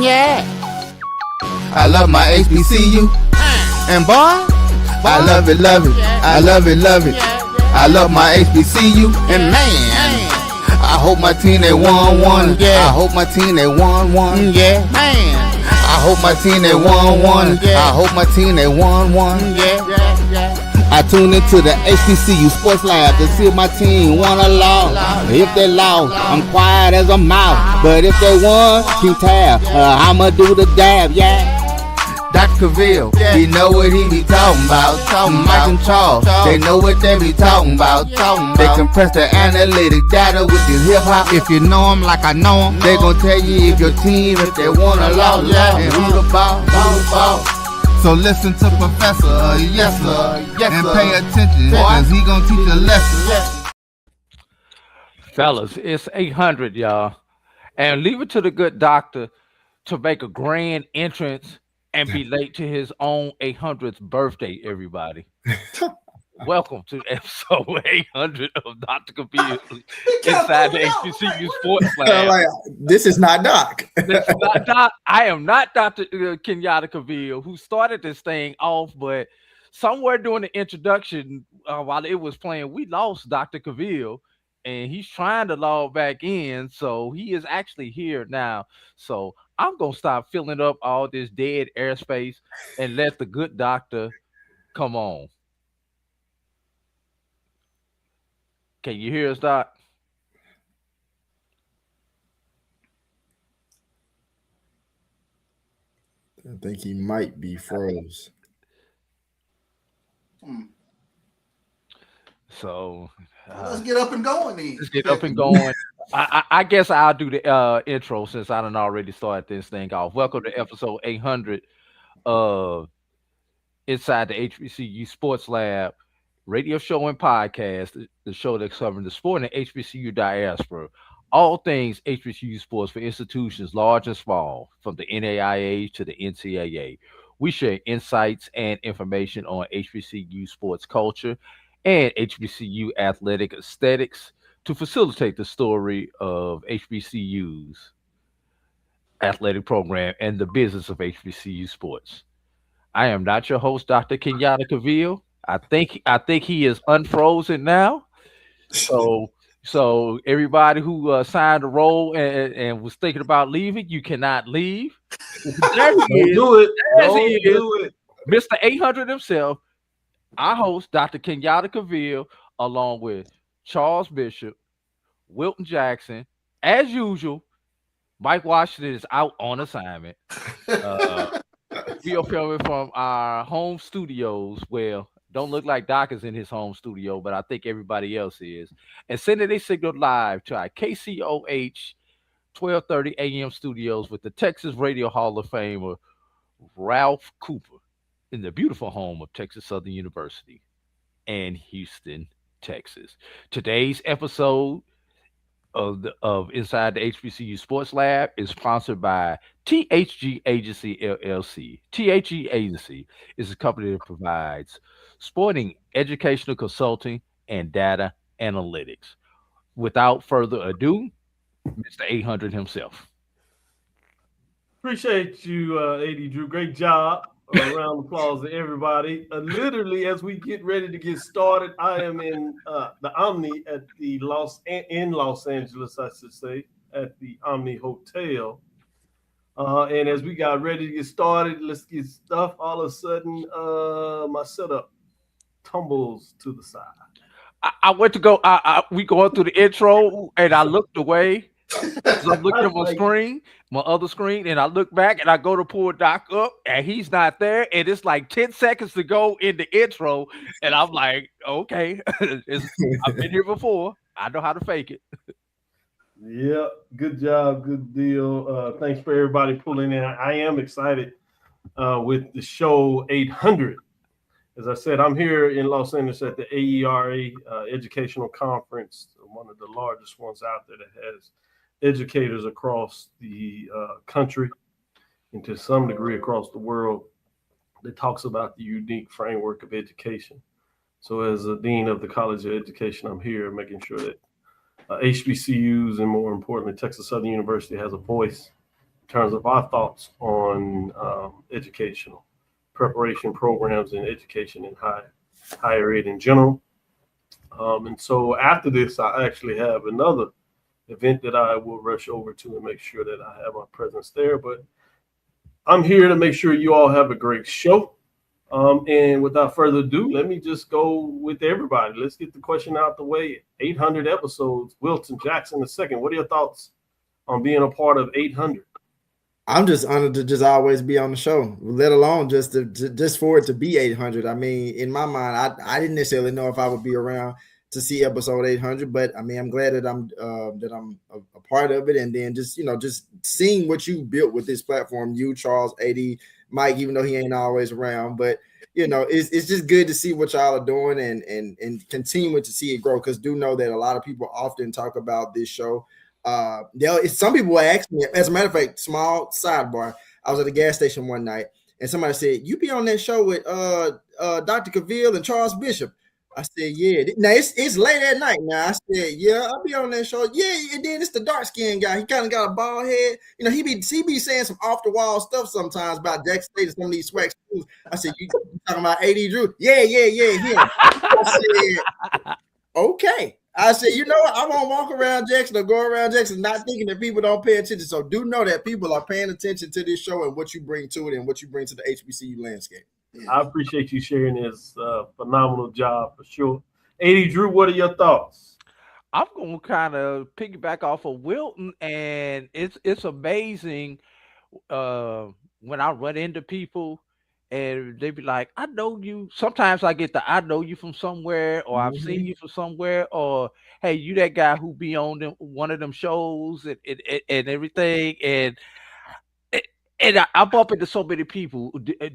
Yeah. I love my HBCU. And boy, I love it, love it. I love it, love it. I love my HBCU. And man, I hope my team they won one. Yeah. I hope my team they won one. Yeah. Man. I hope my team they won one. I hope my team they won one. Yeah. I tune into the HBCU Sports Lab to see if my team won or lost. If they lost, I'm quiet as a mouse. But if they won, keep tab. I'ma do the dab, yeah. Dr. Cavil, he know what he be talking about. Mike and Charles, they know what they be talking about. They compress the analytic data with this hip hop. If you know them like I know them, they gon' tell you if your team, if they won or lost, and who the ball. So listen to Professor, yes sir, and pay attention, cause he gon' teach a lesson. Fellas, it's 800, y'all. And leave it to the good doctor to make a grand entrance and be late to his own 800th birthday, everybody. Welcome to episode 800 of Dr. Cavil inside the HBCU Sports Lab. Like, this is not Doc. This is not Doc. I am not Dr. Kenyatta Cavil, who started this thing off, but somewhere during the introduction, while it was playing, we lost Dr. Cavil, and he's trying to log back in, so he is actually here now. So I'm going to stop filling up all this dead airspace and let the good doctor come on. Can you hear us, Doc? I think he might be froze. So let's get up and going then. Let's get up and going. I guess I'll do the intro since I done already started this thing off. Welcome to episode 800 of Inside the HBCU Sports Lab radio show and podcast, the show that's covering the sport and HBCU diaspora. All things HBCU sports for institutions large and small, from the NAIA to the NCAA. We share insights and information on HBCU sports culture and HBCU athletic aesthetics to facilitate the story of HBCU's athletic program and the business of HBCU sports. I am not your host, Dr. Kenyatta Cavil. I think he is unfrozen now. So everybody who signed a role and was thinking about leaving, you cannot leave. There he is. Do it. Mr. 800 himself, our host, Dr. Kenyatta Cavil, along with Charles Bishop, Wilton Jackson. As usual, Mike Washington is out on assignment. We are filming from our home studios. Well, don't look like Doc is in his home studio, but I think everybody else is. And sending a signal live to our KCOH 1230 AM studios with the Texas Radio Hall of Famer, Ralph Cooper, in the beautiful home of Texas Southern University and Houston, Texas. Today's episode of Inside the HBCU Sports Lab is sponsored by THG Agency LLC. THG Agency is a company that provides sporting educational consulting and data analytics. Without further ado, Mr. 800 himself. Appreciate you, AD Drew. Great job. A round of applause to everybody. Literally, as we get ready to get started, I am in the Omni at the Los Angeles, I should say, at the Omni Hotel. And as we got ready to get started, let's get stuff. All of a sudden, my setup tumbles to the side. I went to go. We going through the intro, and I looked away. So I'm looking at my other screen, and I look back, and I go to pull Doc up, and he's not there. And it's like 10 seconds to go in the intro, and I'm like, okay, I've been here before. I know how to fake it. Yeah, good job, good deal. Thanks for everybody pulling in. I am excited with the show 800. As I said, I'm here in Los Angeles at the AERA Educational Conference, one of the largest ones out there that has educators across the country and to some degree across the world that talks about the unique framework of education. So as a dean of the College of Education, I'm here making sure that HBCUs and more importantly, Texas Southern University has a voice terms of our thoughts on educational preparation programs and education in higher ed in general. And so after this, I actually have another event that I will rush over to and make sure that I have my presence there. But I'm here to make sure you all have a great show. And without further ado, let me just go with everybody. Let's get the question out the way. 800 episodes, Wilton Jackson II. What are your thoughts on being a part of 800? I'm just honored to just always be on the show, let alone just for it to be 800. I mean, in my mind, I didn't necessarily know if I would be around to see episode 800, but I mean, I'm glad that I'm a part of it, and then just seeing what you built with this platform, you, Charles, AD, Mike, even though he ain't always around, but it's just good to see what y'all are doing and continuing to see it grow. Because do know that a lot of people often talk about this show. Some people ask me, as a matter of fact, small sidebar, I was at a gas station one night and somebody said, "You be on that show with Dr. Cavil and Charles Bishop?" I said, "Yeah." Now it's late at night now. I said, "Yeah, I'll be on that show." Yeah, and then it's the dark skinned guy. He kind of got a bald head. He be saying some off the wall stuff sometimes about Jackson State and some of these swag schools. I said, "You talking about AD Drew?" Yeah, him. I said, "Okay." I said, "You know what? I won't walk around Jackson or go around Jackson not thinking that people don't pay attention." So do know that people are paying attention to this show and what you bring to it and what you bring to the HBCU landscape. Yeah. I appreciate you sharing this phenomenal job for sure. AD Drew, what are your thoughts? I'm going to kind of piggyback off of Wilton, and it's amazing when I run into people and they be like, "I know you." Sometimes I get I know you from somewhere, or I've seen you from somewhere, or hey, you that guy who be on one of them shows and everything. And I bump into so many people.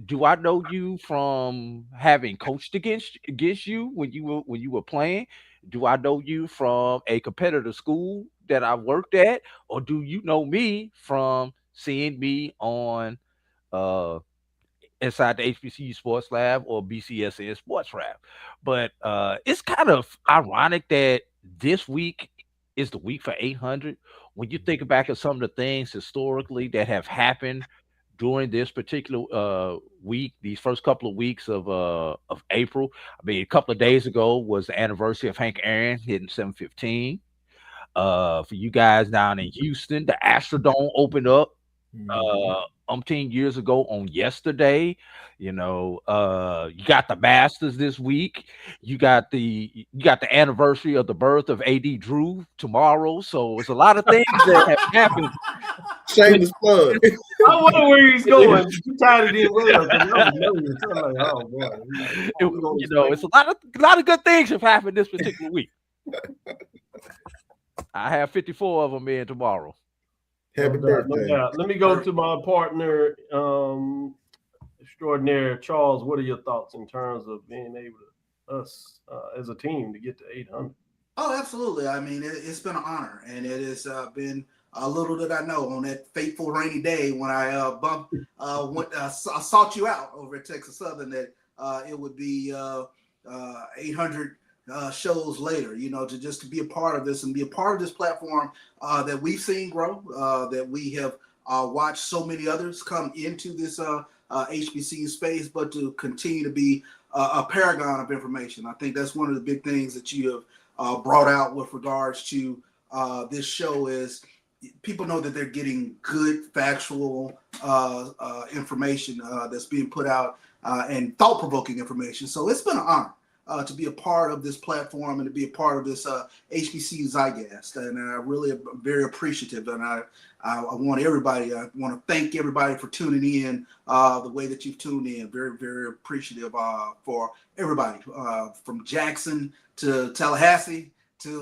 Do I know you from having coached against you when you were playing? Do I know you from a competitor school that I worked at, or do you know me from seeing me on inside the HBCU Sports Lab or BCSN Sports Lab? But it's kind of ironic that this week is the week for 800. When you think back at some of the things historically that have happened during this particular week, these first couple of weeks of April. I mean, a couple of days ago was the anniversary of Hank Aaron hitting 715. For you guys down in Houston, the Astrodome opened up umpteen years ago on yesterday. You got the Masters this week. You got the anniversary of the birth of AD Drew tomorrow. So it's a lot of things that have happened. Shameless plug. I wonder where he's going. You tied it in well. Oh boy. It's a lot of good things have happened this particular week. I have 54 of them in tomorrow. Happy birthday. Let me go to my partner extraordinaire, Charles. What are your thoughts in terms of being able to, us as a team, to get to 800? Oh, absolutely. I mean, it's been an honor, and it has been a little that I know on that fateful rainy day when I sought you out over at Texas Southern that it would be 800 shows later, to be a part of this and be a part of this platform that we've seen grow, that we have watched so many others come into this HBCU space, but to continue to be a paragon of information. I think that's one of the big things that you have brought out with regards to this show is people know that they're getting good factual information that's being put out and thought-provoking information. So it's been an honor to be a part of this platform and to be a part of this HBCU Zeitgeist. And I really am very appreciative. And I want to thank everybody for tuning in the way that you've tuned in. Very, very appreciative for everybody from Jackson to Tallahassee to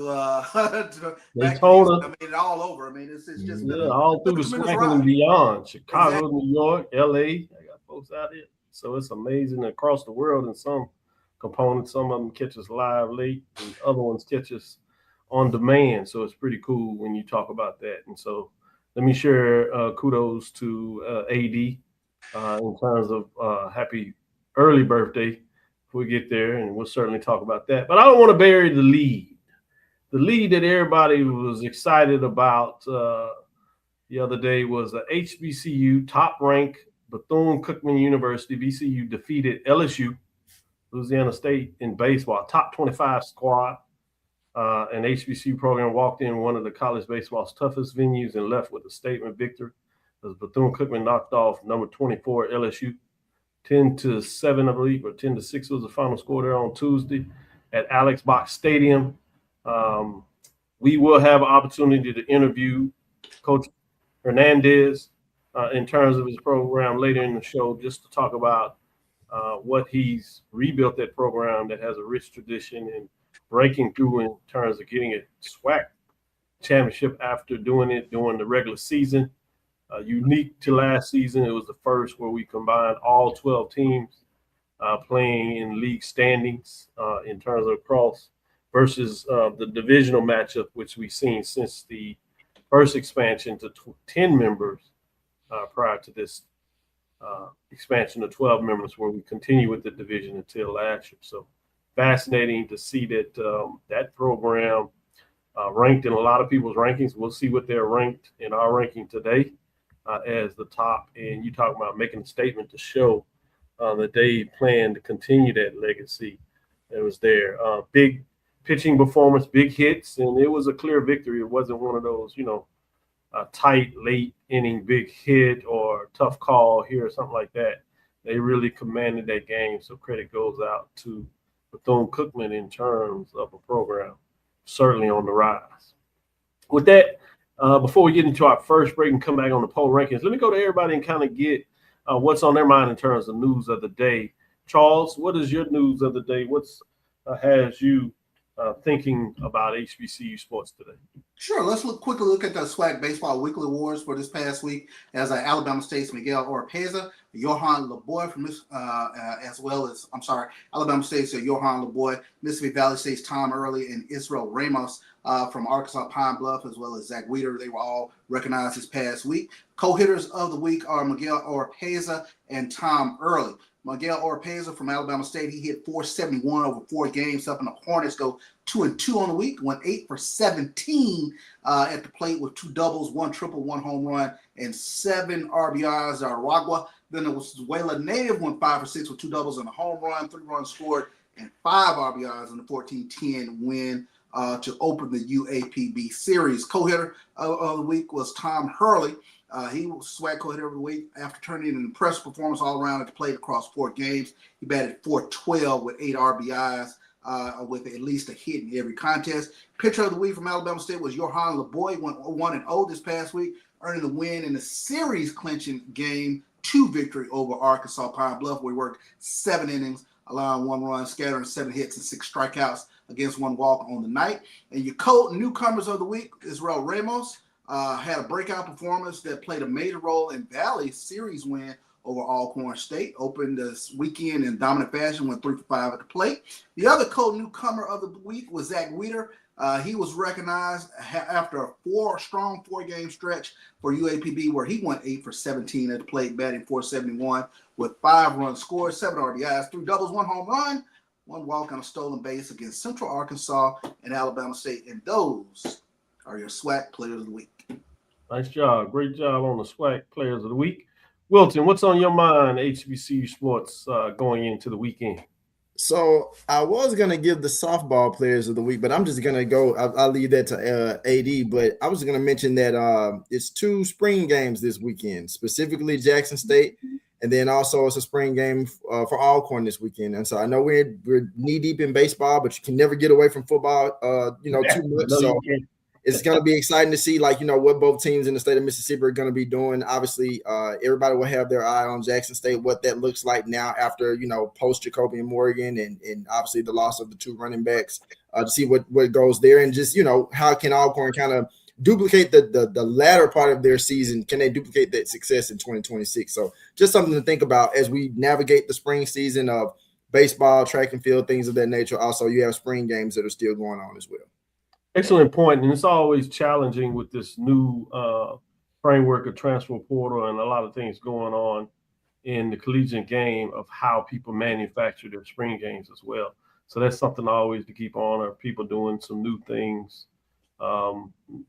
Daytona. I mean, all over. I mean, it's just all through the Smacking and beyond. Chicago, exactly. New York, LA. I got folks out here. So it's amazing across the world in some components. Some of them catch us live late, and other ones catch us on demand. So it's pretty cool when you talk about that. And so let me share kudos to AD in terms of happy early birthday if we get there, and we'll certainly talk about that. But I don't want to bury the lead. The lead that everybody was excited about the other day was a HBCU top-ranked Bethune-Cookman University. VCU defeated LSU, Louisiana State, in baseball, top 25 squad. An HBCU program walked in one of the college baseball's toughest venues and left with a statement victory as Bethune-Cookman knocked off number 24 LSU 10-7, I believe, or 10-6 was the final score there on Tuesday at Alex Box Stadium. We will have an opportunity to interview Coach Hernandez in terms of his program later in the show, just to talk about what he's rebuilt that program that has a rich tradition and breaking through in terms of getting a SWAC championship after doing it during the regular season. Unique to last season, it was the first where we combined all 12 teams playing in league standings in terms of cross versus the divisional matchup, which we've seen since the first expansion to 10 members prior to this expansion to 12 members, where we continue with the division until last year. So fascinating to see that that program ranked in a lot of people's rankings. We'll see what they're ranked in our ranking today as the top. And you talk about making a statement to show that they plan to continue that legacy that was there. Big pitching performance, big hits, and it was a clear victory. It wasn't one of those, tight, late inning big hit or tough call here or something like that. They really commanded that game. So credit goes out to Bethune-Cookman in terms of a program certainly on the rise. With that, before we get into our first break and come back on the poll rankings, let me go to everybody and kind of get what's on their mind in terms of news of the day. Charles, what is your news of the day? What's has you thinking about HBCU sports today? Sure. Let's quickly look at the SWAC Baseball Weekly Awards for this past week, as Alabama State's Miguel Oropeza, Johan LeBoy from this, Alabama State's Johan LeBoy, Mississippi Valley State's Tom Early, and Israel Ramos from Arkansas Pine Bluff, as well as Zach Weeder. They were all recognized this past week. Co-hitters of the week are Miguel Oropeza and Tom Early. Miguel Oropeza from Alabama State, he hit .471 over 4 games, helping the Hornets go 2-2 on the week, went 8 for 17 at the plate with 2 doubles, 1 triple, 1 home run, and 7 RBIs. Aragua, then it was Wayla Native, went 5 for 6 with 2 doubles and a home run, 3 runs scored, and 5 RBIs in the 14-10 win to open the UAPB series. Co-hitter of the week was Tom Hurley. He was SWAC co-hitter of the week after turning in an impressive performance all around at the plate across 4 games. He batted .412 with 8 RBIs with at least a hit in every contest. Pitcher of the week from Alabama State was Johan LeBoy, went 1-0 this past week, earning the win in the series-clinching Game 2 victory over Arkansas Pine Bluff, where he worked 7 innings, allowing 1 run, scattering 7 hits and 6 strikeouts against 1 walk on the night. And your newcomers of the week, Israel Ramos, had a breakout performance that played a major role in Valley's series win over Alcorn State. Opened this weekend in dominant fashion, went 3 for 5 at the plate. The other newcomer of the week was Zach Weeder. He was recognized after a strong 4-game stretch for UAPB, where he went 8 for 17 at the plate, batting .471 with 5 runs scored, 7 RBIs, 3 doubles, 1 home run, 1 walk on a stolen base against Central Arkansas and Alabama State. And those are your SWAC players of the week. Nice job. Great job on the SWAC players of the week. Wilton, what's on your mind, HBCU sports, going into the weekend? So I was going to give the softball players of the week, but I'm just going to go. I'll leave that to AD. But I was going to mention that it's 2 spring games this weekend, specifically Jackson State. And then also it's a spring game for Alcorn this weekend. And so I know we're knee deep in baseball, but you can never get away from football, too much. So it's going to be exciting to see, what both teams in the state of Mississippi are going to be doing. Obviously, everybody will have their eye on Jackson State, what that looks like now after, post Jacoby and Morgan and obviously the loss of the 2 running backs to see what goes there. And just, how can Alcorn kind of duplicate the latter part of their season? Can they duplicate that success in 2026? So just something to think about as we navigate the spring season of baseball, track and field, things of that nature. Also, you have spring games that are still going on as well. Excellent point. And it's always challenging with this new framework of transfer portal and a lot of things going on in the collegiate game of how people manufacture their spring games as well. So that's something always to keep on. Are people doing some new things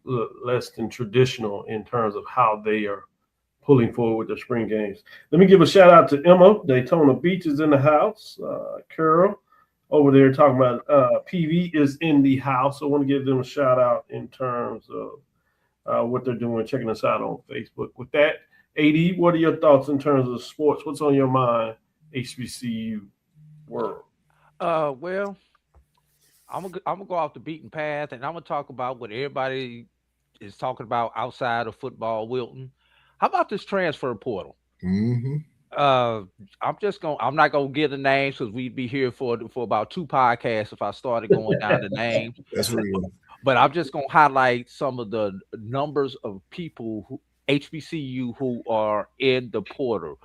less than traditional in terms of how they are pulling forward with their spring games. Let me give a shout out to Emma. Daytona Beach is in the house. Carol over there talking about PV is in the house. I want to give them a shout out in terms of what they're doing, checking us out on Facebook. With that, AD, what are your thoughts in terms of sports? What's on your mind, HBCU world? Well, I'm gonna go off the beaten path, and I'm gonna talk about what everybody is talking about outside of football. Wilton, how about this transfer portal? Mm-hmm. I'm not gonna give the names because we'd be here for about 2 podcasts if I started going down the names. That's real. But I'm just gonna highlight some of the numbers of people who HBCU who are in the portal.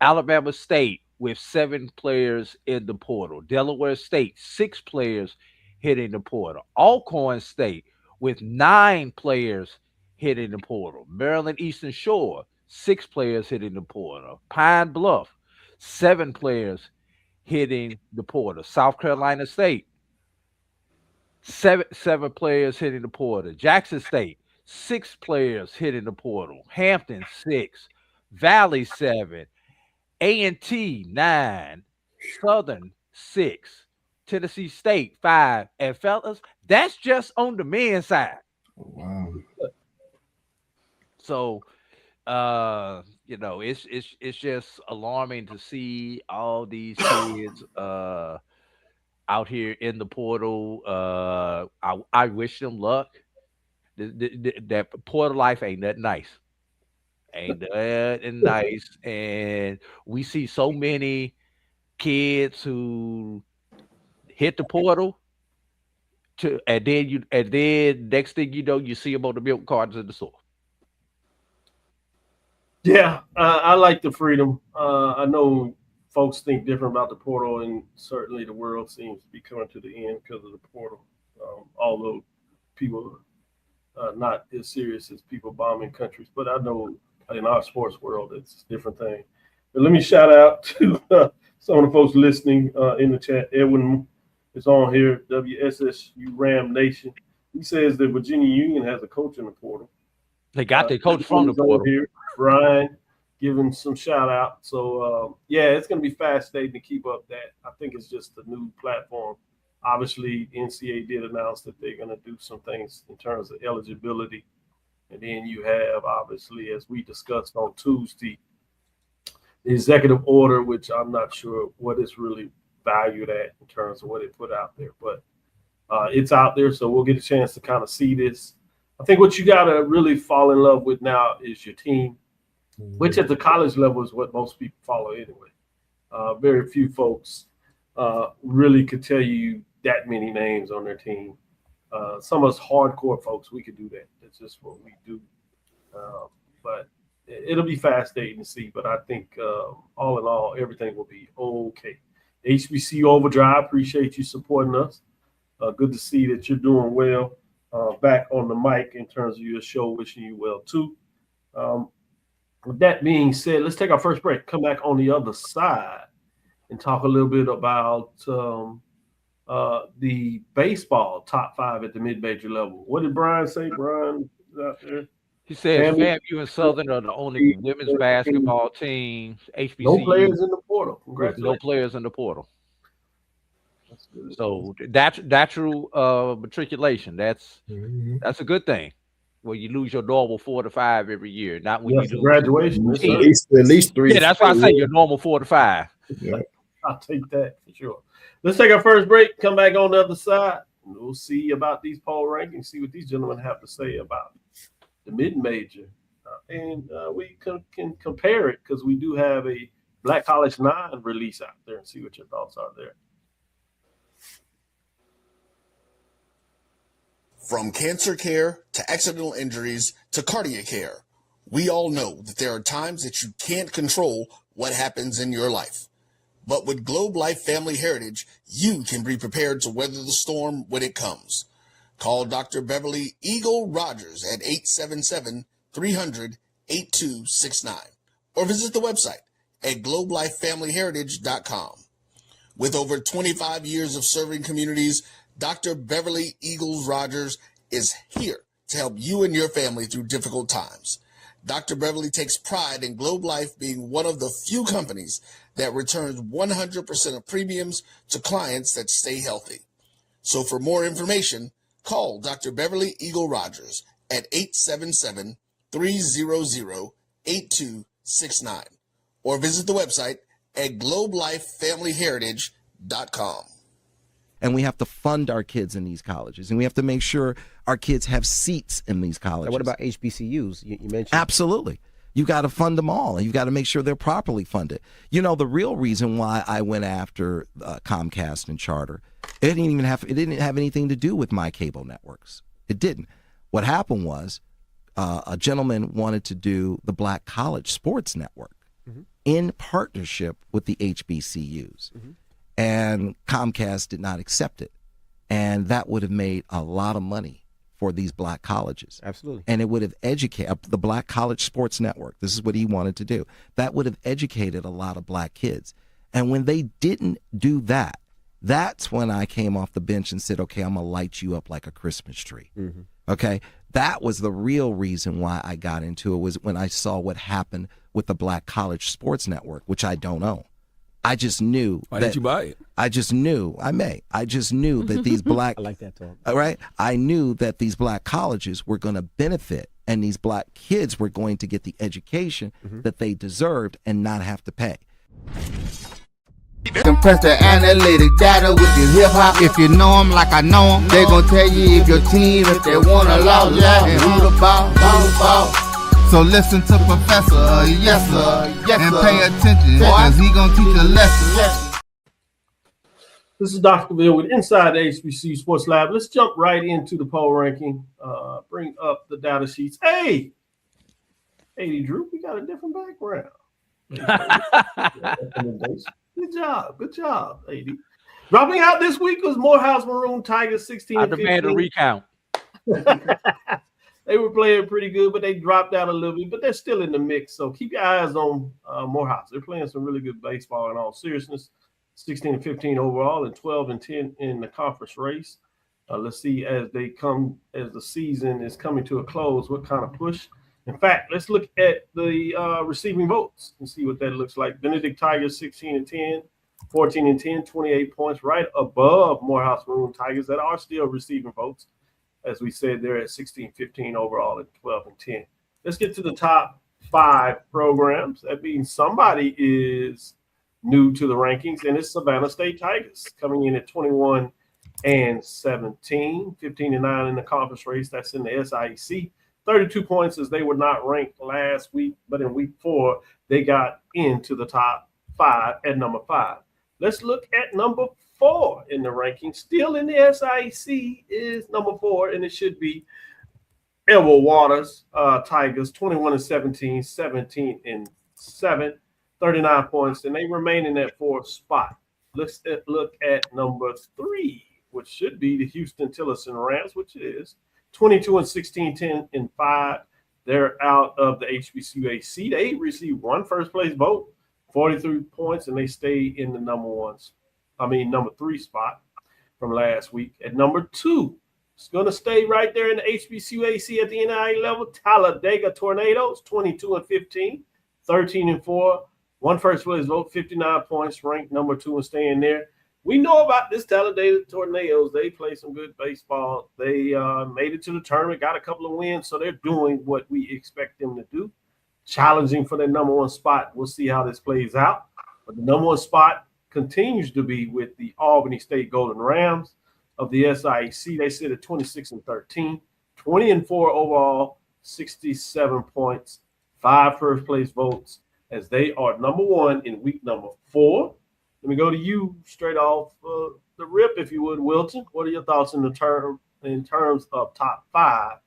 Alabama State with 7 players in the portal. Delaware State, 6 players hitting the portal. Alcorn State with 9 players hitting the portal. Maryland Eastern Shore, 6 players hitting the portal. Pine Bluff, 7 players hitting the portal. South Carolina State, seven players hitting the portal. Jackson State, 6 players hitting the portal. Hampton, 6. Valley, 7. A&T, 9. Southern, 6. Tennessee State, 5. And fellas, that's just on the men's side. Wow. So, it's just alarming to see all these kids out here in the portal. I wish them luck. That portal life ain't that nice. Ain't that nice. And we see so many kids who hit the portal and then next thing you know, you see them on the milk cartons in the store. Yeah, I like the freedom. I know folks think different about the portal, and certainly the world seems to be coming to the end because of the portal. Although people are not as serious as people bombing countries, but I know in our sports world it's a different thing. But let me shout out to some of the folks listening in the chat. Edwin is on here, WSSU Ram Nation. He says that Virginia Union has a coach in the portal. They got their coach from the portal. Here. Brian giving some shout out. So, it's going to be fascinating to keep up that. I think it's just a new platform. Obviously, NCAA did announce that they're going to do some things in terms of eligibility. And then you have, obviously, as we discussed on Tuesday, the executive order, which I'm not sure what it's really valued at in terms of what they put out there. But it's out there, so we'll get a chance to kind of see this. I think what you got to really fall in love with now is your team, which at the college level is what most people follow anyway. Very few folks really could tell you that many names on their team. Some of us hardcore folks, we could do that. That's just what we do. But it'll be fascinating to see. But I think all in all, everything will be okay. HBCU Overdrive, appreciate you supporting us. Good to see that you're doing well. Back on the mic in terms of your show, wishing you well too. With that being said, let's take our first break. Come back on the other side and talk a little bit about the baseball top 5 at the mid-major level. What did Brian say? Brian is out there. He says FAMU and Southern are the only women's basketball teams. HBCU. No players in the portal. No players in the portal. That's good. So that's natural matriculation. That's a good thing. Well, you lose your normal 4 to 5 every year, not when you do graduation. At least 3. Yeah, that's why I say your normal 4 to 5. Yeah. I'll take that for sure. Let's take our first break. Come back on the other side. And we'll see about these poll rankings. See what these gentlemen have to say about the mid-major, and we can compare it because we do have a Black College 9 release out there and see what your thoughts are there. From cancer care to accidental injuries to cardiac care, we all know that there are times that you can't control what happens in your life. But with Globe Life Family Heritage, you can be prepared to weather the storm when it comes. Call Dr. Beverly Eagle Rogers at 877-300-8269 or visit the website at globelifefamilyheritage.com. With over 25 years of serving communities, Dr. Beverly Eagles Rogers is here to help you and your family through difficult times. Dr. Beverly takes pride in Globe Life being one of the few companies that returns 100% of premiums to clients that stay healthy. So for more information, call Dr. Beverly Eagle Rogers at 877-300-8269 or visit the website at globelifefamilyheritage.com. And we have to fund our kids in these colleges, and we have to make sure our kids have seats in these colleges. Now, what about HBCUs? You mentioned. Absolutely. You got to fund them all, and you got to make sure they're properly funded. You know, the real reason why I went after Comcast and Charter, it didn't have anything to do with my cable networks. It didn't. What happened was a gentleman wanted to do the Black College Sports Network in partnership with the HBCUs. And Comcast did not accept it. And that would have made a lot of money for these black colleges. Absolutely. And it would have educated the Black College Sports Network. This is what he wanted to do. That would have educated a lot of black kids. And when they didn't do that, that's when I came off the bench and said, okay, I'm going to light you up like a Christmas tree. Okay? That was the real reason why I got into it, was when I saw what happened with the Black College Sports Network, which I don't own. I just knew. Why didn't you buy it? I just knew. I just knew that these black. I like that talk. Right? I knew that these black colleges were going to benefit, and these black kids were going to get the education that they deserved and not have to pay. Compress the analytic data with your hip hop. If you know them like I know them, they gon' tell you if your team, if they wanna lose, and who the ball. So listen to Professor, yes sir, and pay attention, cause he gon' teach a lesson. This is Dr. Cavil with Inside the HBCU Sports Lab. Let's jump right into the poll ranking. Bring up the data sheets. Hey, Drew, we got a different background. Good job, AD. Dropping out this week was Morehouse Maroon Tigers 16. I demand a recount. They were playing pretty good, but they dropped out a little bit, but they're still in the mix. So keep your eyes on Morehouse. They're playing some really good baseball in all seriousness. 16-15 overall and 12-10 in the conference race. Let's see as the season is coming to a close, what kind of push. In fact, let's look at the receiving votes and see what that looks like. Benedict Tigers 16-10, 14-10, 28 points, right above Morehouse Maroon Tigers that are still receiving votes. As we said, they're at 16-15 overall and 12-10. Let's get to the top 5 programs. That means somebody is new to the rankings, and it's Savannah State Tigers coming in at 21-17, 15-9 in the conference race. That's in the SIEC. 32 points as they were not ranked last week, but in week 4, they got into the top 5 at number 5. Let's look at number 4 in the ranking. Still in the SIEC is number 4, and it should be Edward Waters Tigers, 21-17, 17-7, 39 points, and they remain in that 4th spot. Let's look at number 3, which should be the Houston Tillerson Rams, which it is, 22-16, 10-5. They're out of the HBCU. They received 1 first-place vote, 43 points, and they stay in the number 3 spot from last week. At number 2, it's going to stay right there in the HBCU at the NIA level. Talladega Tornadoes, 22-15, 13-4, 1 first-place vote, 59 points, ranked number 2 and staying there. We know about this Talladega Tornadoes. They play some good baseball. They made it to the tournament, got a couple of wins, so they're doing what we expect them to do. Challenging for their number 1 spot. We'll see how this plays out. But the number 1 spot continues to be with the Albany State Golden Rams of the SIEC. They sit at 26-13, 20-4 overall, 67 points, 5 first-place votes, as they are number 1 in week number 4. Let me go to you straight off the rip, if you would, Wilton. What are your thoughts in terms of top 5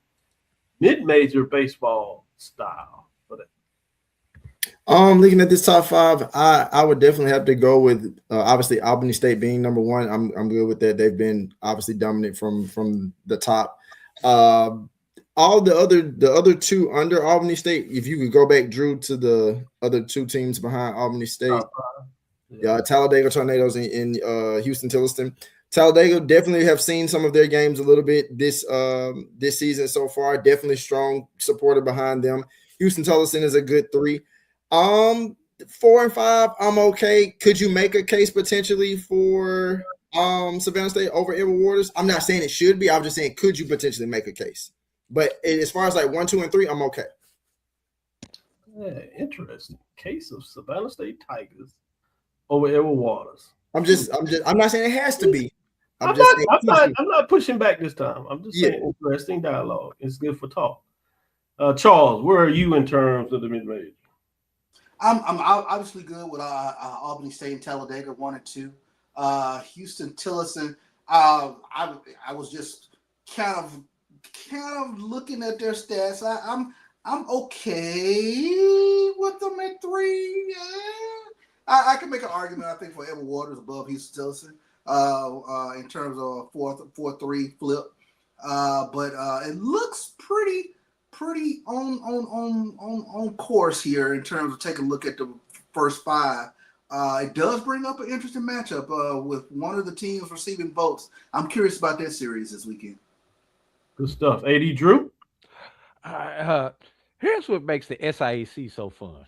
mid-major baseball style for that? Looking at this top 5, I would definitely have to go with obviously Albany State being number 1. I'm good with that. They've been obviously dominant from the top. All the other 2 under Albany State, if you could go back, Drew, to the other 2 teams behind Albany State. Talladega Tornadoes in Houston Tillerson. Talladega definitely have seen some of their games a little bit this season so far. Definitely strong supporter behind them. Houston Tulsa is a good 3. 4 and 5, I'm okay. Could you make a case potentially for Savannah State over Edward Waters? I'm not saying it should be. I'm just saying, could you potentially make a case? But as far as like 1, 2, and 3, I'm okay. Yeah, interesting. Case of Savannah State Tigers over Edward Waters. I'm not saying it has to be. I'm not pushing back this time. I'm just saying interesting dialogue. It's good for talk. Charles, where are you in terms of the mid-major? I'm obviously good with Albany State and Talladega 1 and 2. Houston Tillotson, I was just kind of looking at their stats. I'm okay with them at 3. I can make an argument, I think, for Edward Waters above Houston Tillotson in terms of 4-3 flip. But it looks pretty on course here in terms of taking a look at the first 5. It does bring up an interesting matchup with one of the teams receiving votes. I'm curious about that series this weekend. Good stuff. AD Drew? Here's what makes the SIAC so fun.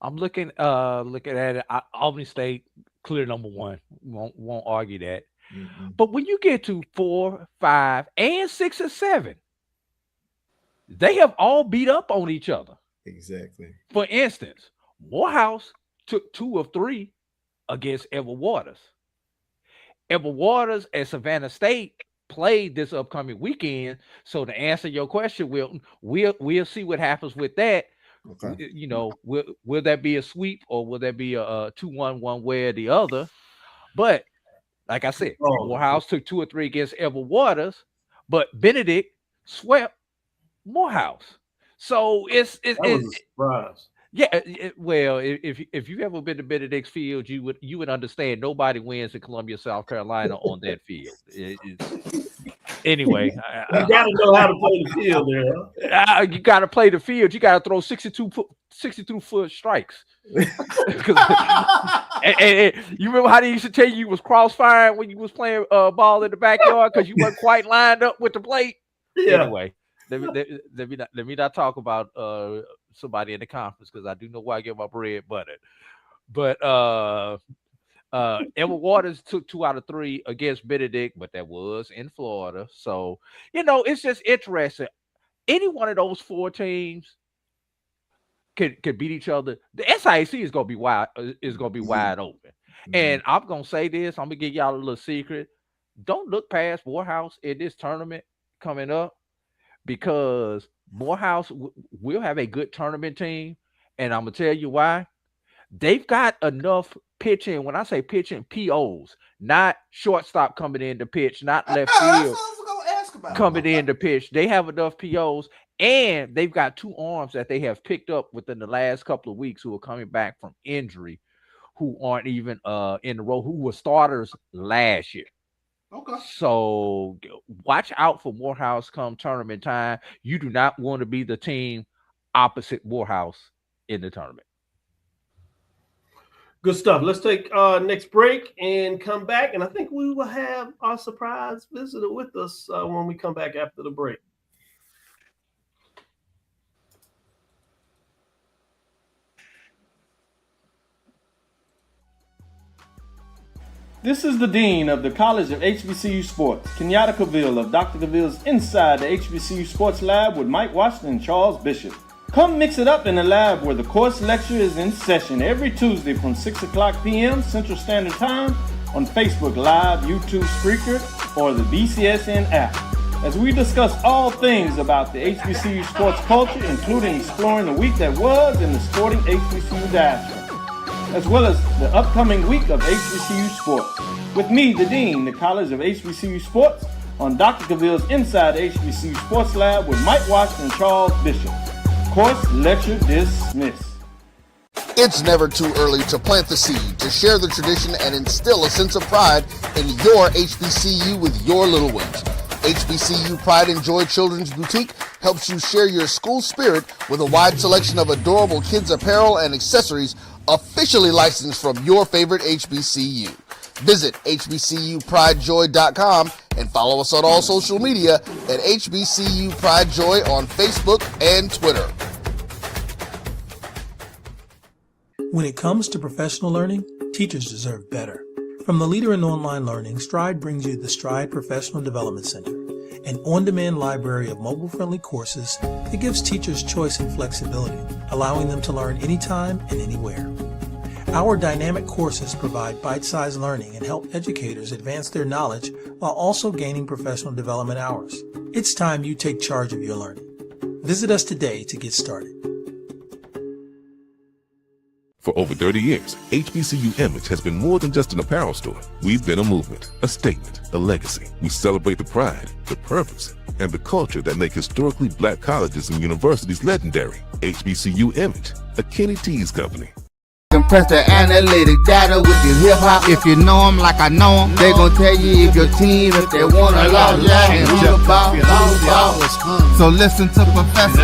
I'm looking at it. Albany State, clear number 1. Won't argue that. Mm-hmm. But when you get to 4, 5, and 6 and 7, they have all beat up on each other. Exactly. For instance, Morehouse took 2 of 3 against Edward Waters. Edward Waters and Savannah State played this upcoming weekend. So to answer your question, Wilton, we'll see what happens with that. Okay. You know, will that be a sweep or will that be a 2-1 one way or the other? But like I said, Morehouse took 2 or 3 against Edward Waters, but Benedict swept Morehouse. So it's a surprise. Yeah, well, if you've ever been to Benedict's field, you would understand nobody wins in Columbia, South Carolina on that field. Anyway, you got to know how to play the field there. You got to play the field. You got to throw 62-foot strikes. and you remember how they used to tell you was crossfiring when you was playing ball in the backyard because you weren't quite lined up with the plate. Yeah. Anyway, let me not talk about somebody in the conference because I do know why I get my bread buttered. But Edward Waters took 2 out of 3 against Benedict, but that was in Florida. So, you know, it's just interesting. Any one of those 4 teams could beat each other. The SIAC is gonna be wide open. Mm-hmm. And I'm gonna say this, I'm gonna give y'all a little secret. Don't look past Morehouse in this tournament coming up because Morehouse will have a good tournament team, and I'm gonna tell you why. They've got enough pitching. When I say pitching, POs, not shortstop coming in to pitch, not left field coming in to pitch. They have enough POs, and they've got 2 arms that they have picked up within the last couple of weeks who are coming back from injury, who aren't even in the role, who were starters last year. Okay. So watch out for Morehouse come tournament time. You do not want to be the team opposite Morehouse in the tournament. Good stuff. Let's take next break and come back. And I think we will have our surprise visitor with us when we come back after the break. This is the Dean of the College of HBCU Sports, Kenyatta Cavil of Dr. Cavil's Inside the HBCU Sports Lab with Mike Washington and Charles Bishop. Come mix it up in the lab where the course lecture is in session every Tuesday from 6 o'clock p.m. Central Standard Time on Facebook Live, YouTube Spreaker, or the BCSN app. As we discuss all things about the HBCU sports culture, including exploring the week that was in the sporting HBCU diaspora, as well as the upcoming week of HBCU sports. With me, the Dean, the College of HBCU Sports, on Dr. Cavil's Inside the HBCU Sports Lab with Mike Washington and Charles Bishop. Course lecture dismissed. It's never too early to plant the seed, to share the tradition, and instill a sense of pride in your HBCU with your little ones. HBCU Pride and Joy Children's Boutique helps you share your school spirit with a wide selection of adorable kids apparel and accessories officially licensed from your favorite HBCU. Visit HBCUPrideJoy.com and follow us on all social media at HBCU Pride Joy on Facebook and Twitter. When it comes to professional learning, teachers deserve better. From the leader in online learning, Stride brings you the Stride Professional Development Center, an on-demand library of mobile-friendly courses that gives teachers choice and flexibility, allowing them to learn anytime and anywhere. Our dynamic courses provide bite-sized learning and help educators advance their knowledge while also gaining professional development hours. It's time you take charge of your learning. Visit us today to get started. For over 30 years, HBCU Image has been more than just an apparel store. We've been a movement, a statement, a legacy. We celebrate the pride, the purpose, and the culture that make historically black colleges and universities legendary. HBCU Image, a Kenny T's company. Compress the analytic data with your hip hop. If you know them like I know them, they gon' tell you if your team, if they want to love and who about. So listen to Professor,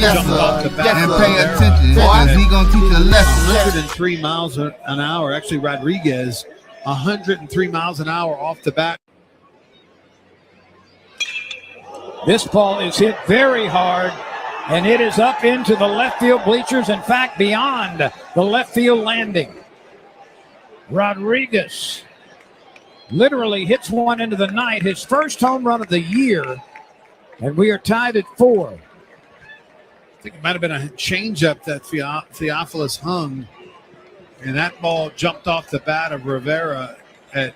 yes sir, and pay attention, cause he gon' teach a lesson. 103 miles an hour. Actually, Rodriguez, 103 miles an hour off the bat. This ball is hit very hard, and it is up into the left field bleachers. In fact, beyond the left field landing. Rodriguez literally hits one into the night, his first home run of the year, and we are tied at 4. I think it might have been a changeup that Theophilus hung, and that ball jumped off the bat of Rivera at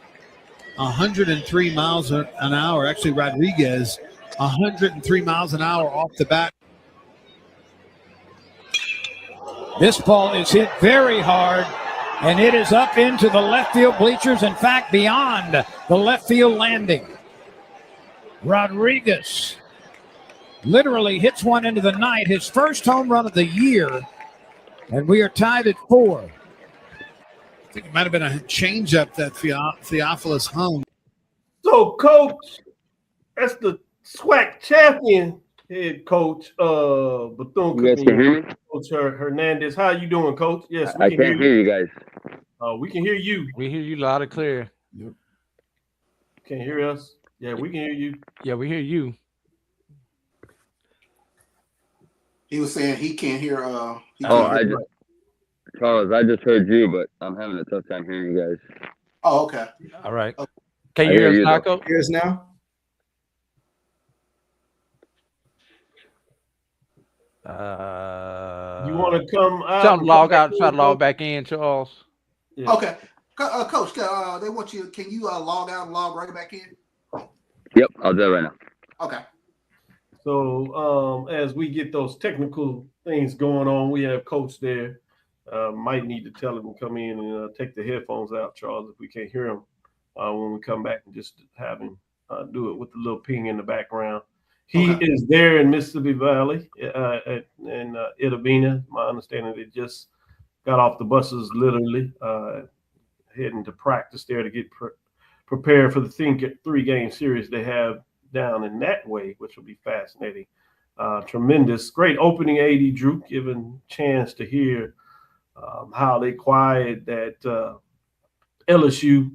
103 miles an hour. Actually, Rodriguez, 103 miles an hour off the bat. This ball is hit very hard, and it is up into the left field bleachers. In fact, beyond the left field landing. Rodriguez literally hits one into the night, his first home run of the year, and we are tied at 4. I think it might have been a changeup that Theophilus hung. So, Coach, that's the SWAC champion head coach, Bethune-Cookman. Coach Hernandez. How you doing, Coach? Yes, I can't hear you guys. We can hear you. We hear you loud and clear. Yep. Can't hear us? Yeah, we can hear you. Yeah, we hear you. He was saying he can't hear. Charles, I just heard you, but I'm having a tough time hearing you guys. Oh, okay. All right. Can you hear us, Taco? Hear us now? You want to come out? Try to log out, try to log back in, Charles. Yeah. Okay. Coach, they want you. Can you log out and log right back in? Yep, I'll do it right now. Okay. So as we get those technical things going on, we have Coach there. Might need to tell him to come in and take the headphones out, Charles, if we can't hear him when we come back, and just have him do it with the little ping in the background. He is there in Mississippi Valley in Itta Bena. My understanding, they just got off the buses, literally heading to practice there to get prepared for the 3-game series they have down in that way, which will be fascinating. Tremendous, great opening, AD Drew, given chance to hear how they quiet that LSU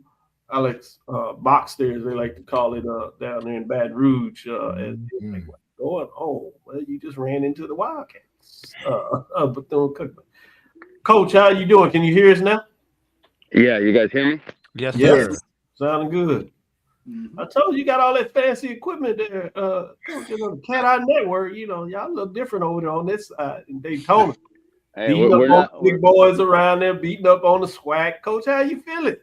Alex box there, as they like to call it, down there in Baton Rouge. As like, what's going on? Well, you just ran into the Wildcats. Bethune-Cookman. Coach, how you doing? Can you hear us now? Yeah, you guys hear me? Yes, yes. sir. Sounding good. Mm-hmm. I told you got all that fancy equipment there. Coach, the Cat Eye Network, y'all look different over there on this side in Daytona. Hey, beating up on big boys around there, beating up on the SWAC. Coach, how you feeling?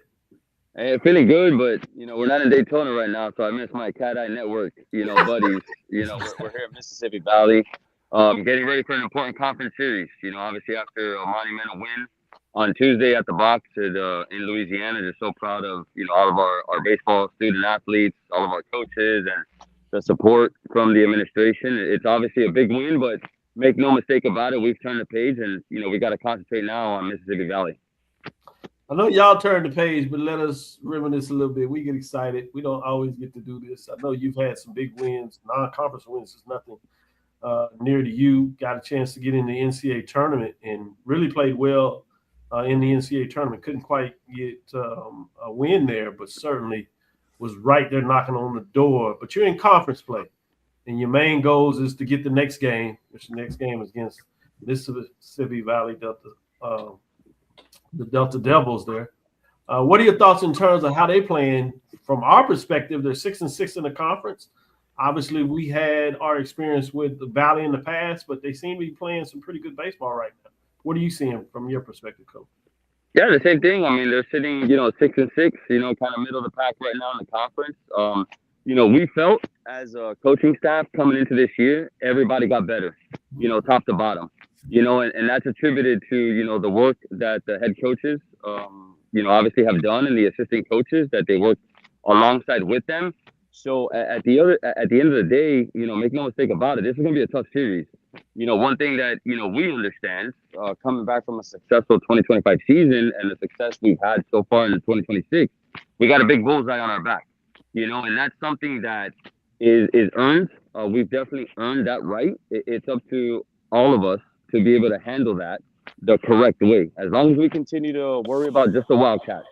Hey, feeling good, but we're not in Daytona right now, so I miss my Cat Eye Network, buddies. We're here in Mississippi Valley, getting ready for an important conference series. Obviously after a monumental win on Tuesday at the box in Louisiana. Just so proud of all of our baseball student athletes, all of our coaches, and the support from the administration. It's obviously a big win, but make no mistake about it, we've turned the page, and we got to concentrate now on Mississippi Valley. I know y'all turned the page, but let us reminisce a little bit. We get excited. We don't always get to do this. I know you've had some big wins. Non-conference wins is nothing near to you. Got a chance to get in the NCAA tournament and really played well in the NCAA tournament. Couldn't quite get a win there, but certainly was right there knocking on the door. But you're in conference play, and your main goals is to get the next game, which the next game is against Mississippi Valley Delta, the Delta Devils there. What are your thoughts in terms of how they playing? From our perspective, they're 6-6 in the conference. Obviously, we had our experience with the Valley in the past, but they seem to be playing some pretty good baseball right now. What are you seeing from your perspective, Coach? Yeah, the same thing. I mean, they're sitting, 6-6, kind of middle of the pack right now in the conference. We felt as a coaching staff coming into this year, everybody got better, top to bottom, and that's attributed to, the work that the head coaches, obviously have done, and the assistant coaches that they work alongside with them. So at the end of the day, make no mistake about it, this is going to be a tough series. One thing that, we understand coming back from a successful 2025 season and the success we've had so far in 2026, we got a big bullseye on our back, and that's something that is earned. We've definitely earned that right. It's up to all of us to be able to handle that the correct way. As long as we continue to worry about just the Wildcats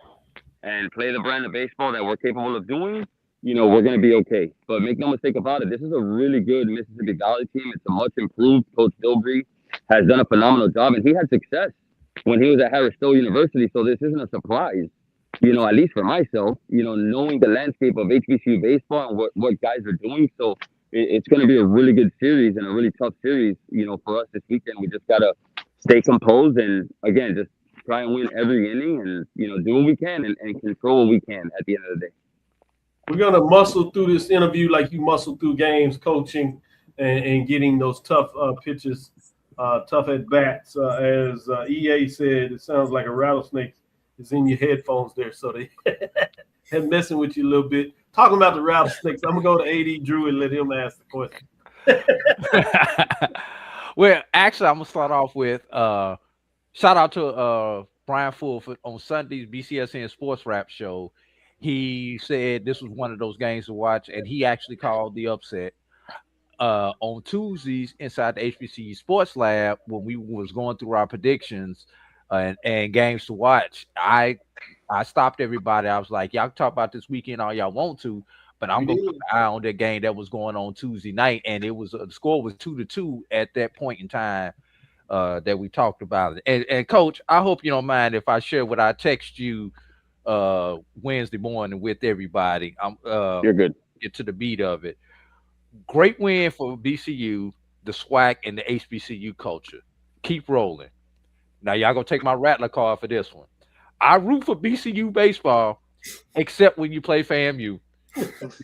and play the brand of baseball that we're capable of doing, we're going to be okay. But make no mistake about it, this is a really good Mississippi Valley team. It's a much improved. Coach Dilbrey has done a phenomenal job, and he had success when he was at Harris Stowe University. So this isn't a surprise, at least for myself, knowing the landscape of HBCU baseball and what guys are doing. So it's going to be a really good series and a really tough series, for us this weekend. We just got to stay composed and, again, just try and win every inning and, do what we can and control what we can at the end of the day. We're going to muscle through this interview like you muscle through games, coaching, and getting those tough pitches, tough at-bats. As EA said, it sounds like a rattlesnake is in your headphones there, so they have messing with you a little bit. Talking about the rattlesnakes, I'm going to go to AD Drew and let him ask the question. Well, actually, I'm going to start off with shout out to Brian Fulford on Sunday's BCSN Sports Rap Show. He said this was one of those games to watch, and he actually called the upset on Tuesdays inside the HBCU Sports Lab when we was going through our predictions and games to watch. I stopped everybody. I was like, y'all can talk about this weekend all y'all want to, but I'm going to keep an eye on that game that was going on Tuesday night, and it was the score was 2-2 at that point in time that we talked about it. And Coach, I hope you don't mind if I share what I text you Wednesday morning with everybody. You're good. Get to the beat of it. Great win for BCU, the SWAC, and the HBCU culture. Keep rolling. Now y'all gonna take my Rattler card for this one. I root for BCU baseball, except when you play FAMU,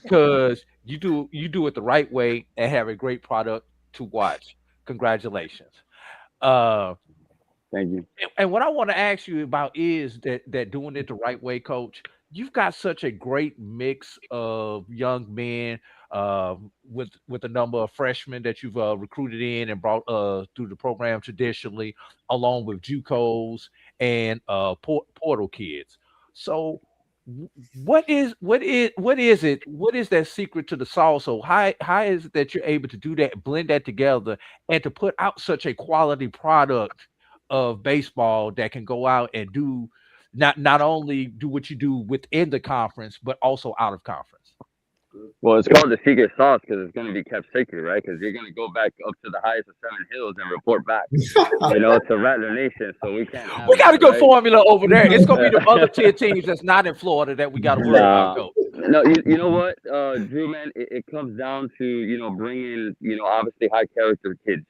because you do it the right way and have a great product to watch. Congratulations. Thank you. And what I want to ask you about is that doing it the right way, Coach. You've got such a great mix of young men with a number of freshmen that you've recruited in and brought through the program traditionally, along with JUCOs and portal kids. So what is that secret to the sauce? So how is it that you're able to do that, blend that together, and to put out such a quality product of baseball that can go out and do not only do what you do within the conference, but also out of conference? Well, it's called the secret sauce because it's going to be kept secret, right? Because you're going to go back up to the highest of 7 hills and report back. It's a Rattler Nation, so we can't. We got a good formula over there. It's going to be the other 10 teams that's not in Florida that we got to worry about, Coach. No, you know what, Drew, man, it comes down to, bringing, obviously high character kids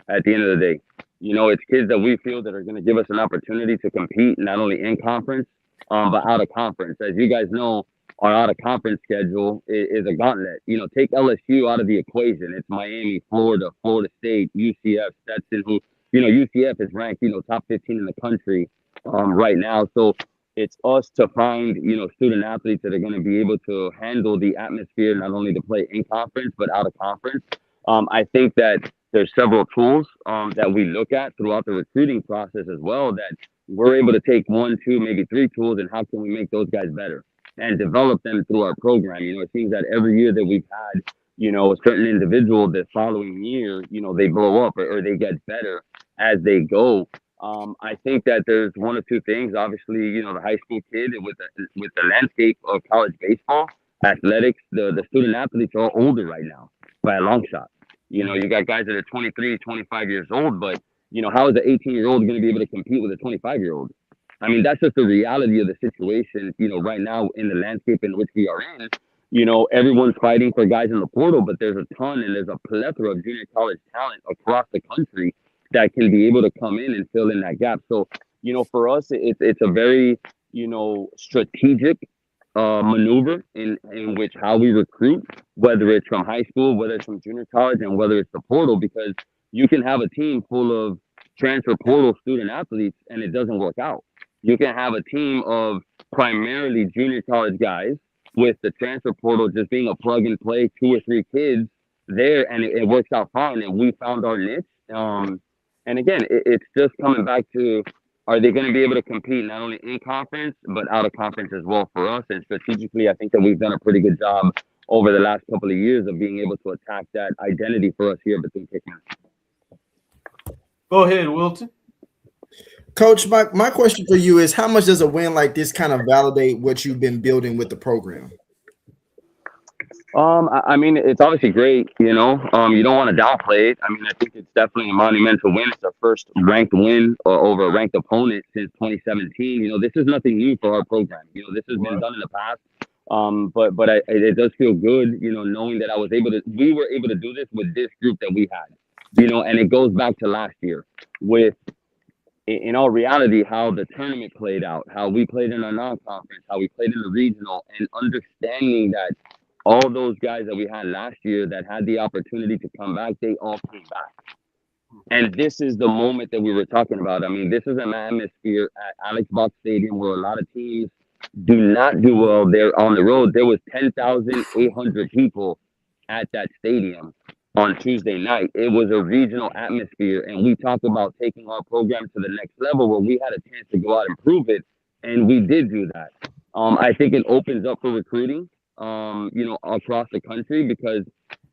at the end of the day. It's kids that we feel that are going to give us an opportunity to compete not only in conference, but out of conference. As you guys know, our out-of-conference schedule is a gauntlet. Take LSU out of the equation. It's Miami, Florida, Florida State, UCF, Stetson, who, UCF is ranked, top 15 in the country right now. So it's us to find, student athletes that are going to be able to handle the atmosphere, not only to play in conference, but out of conference. I think that there's several tools that we look at throughout the recruiting process as well that we're able to take 1, 2, maybe 3 tools, and how can we make those guys better and develop them through our program. It seems that every year that we've had, a certain individual the following year, they blow up or they get better as they go. I think that there's one or two things. Obviously, the high school kid with the landscape of college baseball, athletics, the student athletes are all older right now by a long shot. You got guys that are 23, 25 years old, but how is an 18-year-old going to be able to compete with a 25-year-old? I mean, that's just the reality of the situation, right now in the landscape in which we are in. Everyone's fighting for guys in the portal, but there's a ton and there's a plethora of junior college talent across the country that can be able to come in and fill in that gap. So, for us, it's a very, strategic maneuver in which how we recruit, whether it's from high school, whether it's from junior college, and whether it's the portal, because you can have a team full of transfer portal student athletes and it doesn't work out. You can have a team of primarily junior college guys with the transfer portal just being a plug and play, 2 or 3 kids there, and it works out fine. And we found our niche. And again, it's just coming back to, are they going to be able to compete not only in conference, but out of conference as well for us? And strategically, I think that we've done a pretty good job over the last couple of years of being able to attack that identity for us here between Kickers. Go ahead, Wilton. Coach, my question for you is, how much does a win like this kind of validate what you've been building with the program? I mean, it's obviously great, you don't want to downplay it. I mean, I think it's definitely a monumental win. It's our first ranked win over a ranked opponent since 2017. This is nothing new for our program. This has been done in the past. But it does feel good, knowing that we were able to do this with this group that we had, and it goes back to last year with, in all reality, how the tournament played out, how we played in our non-conference, how we played in the regional, and understanding that all those guys that we had last year that had the opportunity to come back, they all came back. And this is the moment that we were talking about. I mean, this is an atmosphere at Alex Box Stadium where a lot of teams do not do well. They're on the road. There was 10,800 people at that stadium on Tuesday night. It was a regional atmosphere, and we talked about taking our program to the next level where we had a chance to go out and prove it, and we did do that. I think it opens up for recruiting, across the country, because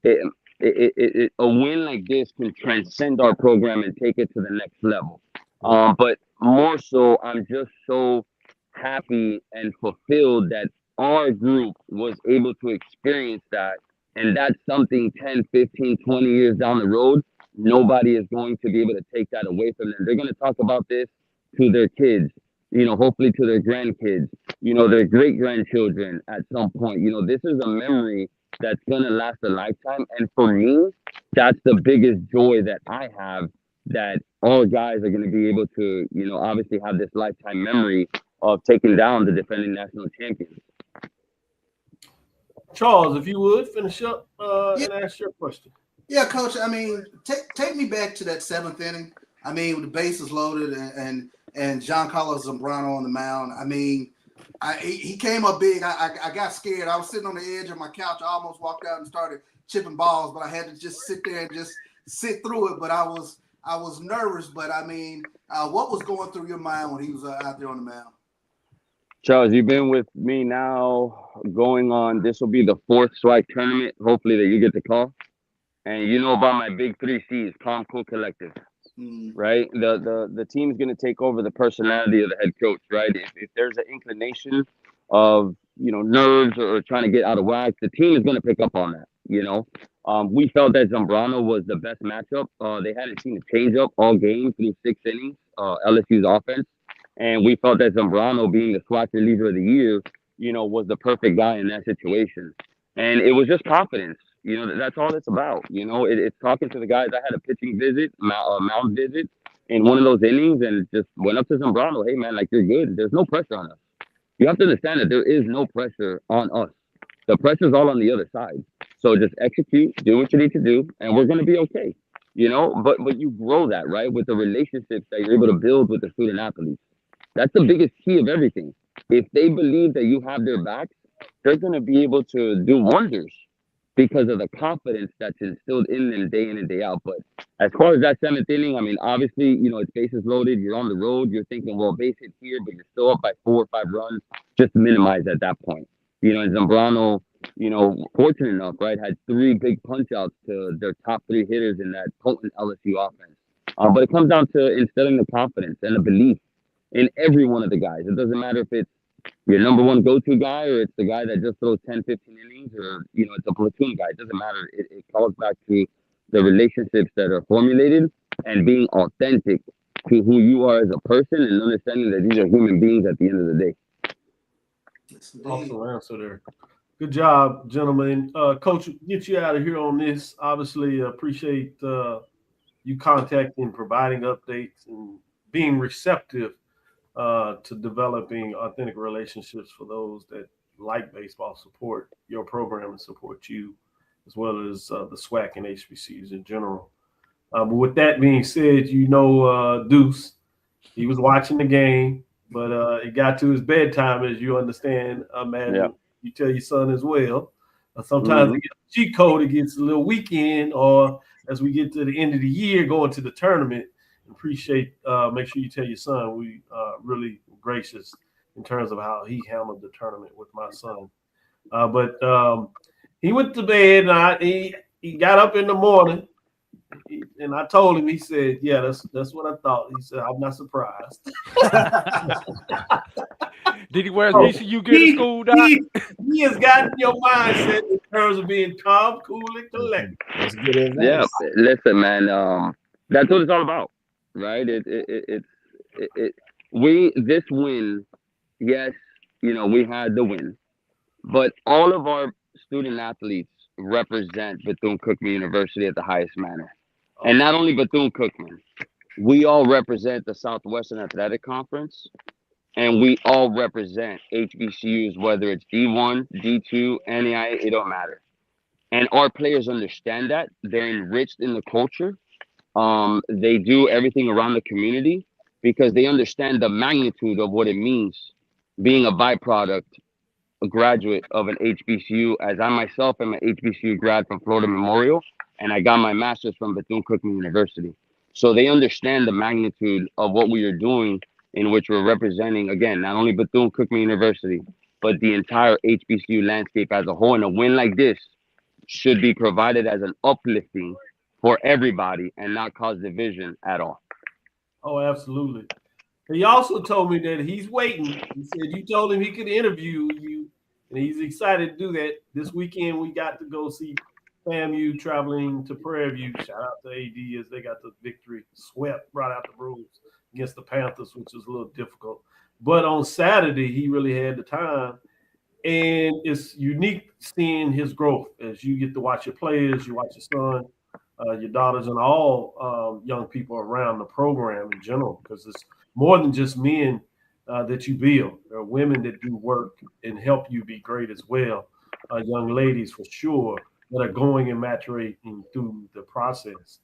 a win like this can transcend our program and take it to the next level. But more so, I'm just so happy and fulfilled that our group was able to experience that. And that's something 10, 15, 20 years down the road, nobody is going to be able to take that away from them. They're going to talk about this to their kids, hopefully to their grandkids, their great-grandchildren at some point. This is a memory that's going to last a lifetime. And for me, that's the biggest joy that I have, that all guys are going to be able to, obviously have this lifetime memory of taking down the defending national champions. Charles, if you would finish up and ask your question. Yeah, Coach. I mean, take me back to that 7th inning. I mean, the bases loaded and Giancarlo Zambrano on the mound. I mean, he came up big. I got scared. I was sitting on the edge of my couch. I almost walked out and started chipping balls, but I had to just sit there and just sit through it. But I was nervous. But I mean, what was going through your mind when he was out there on the mound? Charles, you've been with me now going on, this will be the 4th swag tournament, hopefully, that you get to call. And you know about my big 3 C's, calm, cool, collective, right? The team's going to take over the personality of the head coach, right? If there's an inclination of, nerves or trying to get out of whack, the team is going to pick up on that, We felt that Zambrano was the best matchup. They hadn't seen a changeup all game through 6 innings, LSU's offense. And we felt that Zambrano, being the SWAT reliever of the year, was the perfect guy in that situation. And it was just confidence. That's all it's about. It's talking to the guys. I had a pitching visit, mound visit in one of those innings, and just went up to Zambrano. Hey, man, you're good. There's no pressure on us. You have to understand that there is no pressure on us. The pressure's all on the other side. So just execute, do what you need to do, and we're going to be okay. But you grow that, right, with the relationships that you're able to build with the student athletes. That's the biggest key of everything. If they believe that you have their backs, they're going to be able to do wonders because of the confidence that's instilled in them day in and day out. But as far as that 7th inning, I mean, obviously, it's bases loaded. You're on the road. You're thinking, well, base hit here, but you're still up by 4 or 5 runs. Just minimize at that point. And Zambrano, fortunate enough, right, had 3 big punch outs to their top 3 hitters in that potent LSU offense. But it comes down to instilling the confidence and the belief in every one of the guys. It doesn't matter if it's your number one go-to guy or it's the guy that just throws 10, 15 innings, or it's a platoon guy. It doesn't matter. It calls back to the relationships that are formulated and being authentic to who you are as a person and understanding that these are human beings at the end of the day. Awesome answer there. Good job, gentlemen. Coach, get you out of here on this. Obviously, appreciate you contacting, providing updates, and being receptive to developing authentic relationships for those that like baseball, support your program and support you, as well as the SWAC and HBCUs in general. But with that being said, Deuce, he was watching the game, but it got to his bedtime, as you understand. Imagine you tell your son as well. Sometimes he gets a cheat code, it gets a little weekend, or as we get to the end of the year, going to the tournament. Make sure you tell your son we really gracious in terms of how he handled the tournament with my son. But he went to bed, and he got up in the morning, and I told him. He said, "Yeah, that's what I thought." He said, "I'm not surprised." Did he wear his HBCU gear to school, Doc? He has gotten your mindset in terms of being calm, cool, and collected. That's good advice. Yeah, listen, man. That's what it's all about, right? This win, yes, we had the win, but all of our student athletes represent Bethune-Cookman University at the highest manner. And not only Bethune-Cookman, we all represent the Southwestern Athletic Conference, and we all represent HBCUs, whether it's D1, D2, NAIA, it don't matter. And our players understand that. They're enriched in the culture. They do everything around the community because they understand the magnitude of what it means being a byproduct, a graduate of an HBCU, as I myself am an HBCU grad from Florida Memorial, and I got my master's from Bethune-Cookman University. So they understand the magnitude of what we are doing, in which we're representing, again, not only Bethune-Cookman University, but the entire HBCU landscape as a whole. And a win like this should be provided as an uplifting for everybody and not cause division at all. Oh, absolutely. He also told me that he's waiting. He said you told him he could interview you, and he's excited to do that. This weekend, we got to go see FAMU traveling to Prairie View. Shout out to AD as they got the victory, swept right out the rules against the Panthers, which was a little difficult. But on Saturday, he really had the time. And it's unique seeing his growth as you get to watch your players, you watch your son, your daughters, and all young people around the program in general, because it's more than just men that you build. There are women that do work and help you be great as well. Young ladies, for sure, that are going and maturating through the process.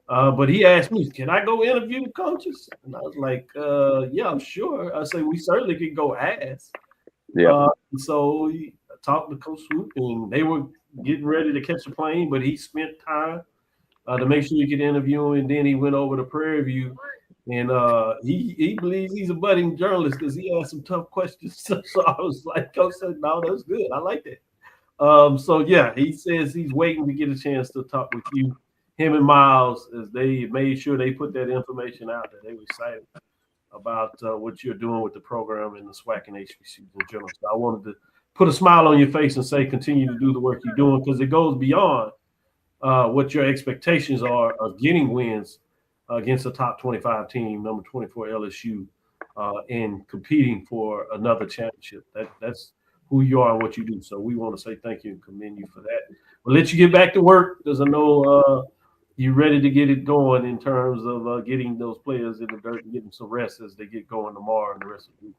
But he asked me, can I go interview the coaches? And I was like, yeah, I'm sure. I said, we certainly could go ask. Yeah. So he talked to Coach Swoop, and they were getting ready to catch a plane, but he spent time to make sure he could interview him. And then he went over to Prairie View, and he believes he's a budding journalist because he asked some tough questions. So I was like, Coach said, no, that's good. I like that. So yeah, he says he's waiting to get a chance to talk with you, him and Miles, as they made sure they put that information out there. They were excited about what you're doing with the program and the SWAC and HBCUs in general. So I wanted to put a smile on your face and say, continue to do the work you're doing, because it goes beyond what your expectations are of getting wins against a top 25 team, number 24 LSU, and competing for another championship. That's who you are and what you do. So we want to say thank you and commend you for that. We'll let you get back to work, because I know you're ready to get it going in terms of getting those players in the dirt and getting some rest as they get going tomorrow and the rest of the week.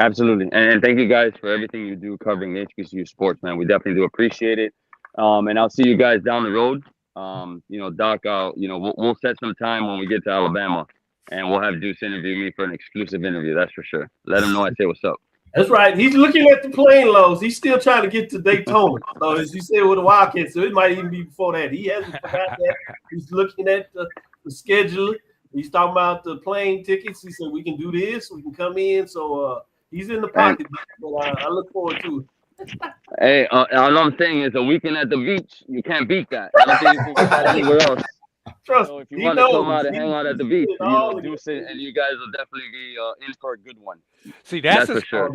Absolutely. And thank you guys for everything you do covering HBCU sports, man. We definitely do appreciate it. And I'll see you guys down the road. Doc, we'll set some time when we get to Alabama, and we'll have Deuce interview me for an exclusive interview. That's for sure. Let him know I say what's up. That's right. He's looking at the plane loads. He's still trying to get to Daytona. So as you said with the Wildcats, so it might even be before that. He hasn't forgot that. He's looking at the schedule. He's talking about the plane tickets. He said, we can do this. We can come in. So he's in the pocket. But I look forward to it. Hey, all I'm saying is a weekend at the beach, you can't beat that. I don't think you can get that anywhere else. Trust So if you he want to come knows. out and hang out at the beach, He you know, all Deuce and you guys will definitely be in for a good one. See, that's for sure.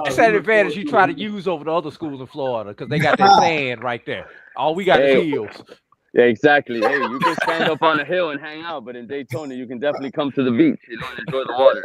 that's an advantage you try to use over the other schools in Florida because they got that sand right there. All we got is hills. Yeah, exactly. Hey, you can stand up on a hill and hang out, but in Daytona, you can definitely come to the beach, you know, and enjoy the water.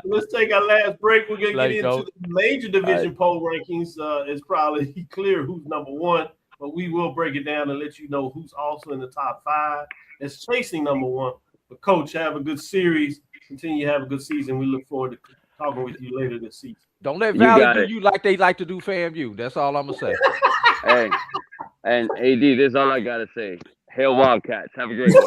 Let's take our last break. We're going to get into the major division poll rankings. It's probably clear who's number one, but we will break it down and let you know who's also in the top 5 that's chasing number one. But, Coach, have a good series. Continue to have a good season. We look forward to talking with you later this season. Don't let Valley do you like they like to do FAMU. That's all I'm going to say. Hey. And AD, this is all I gotta say. Hail Wildcats. Have a great one.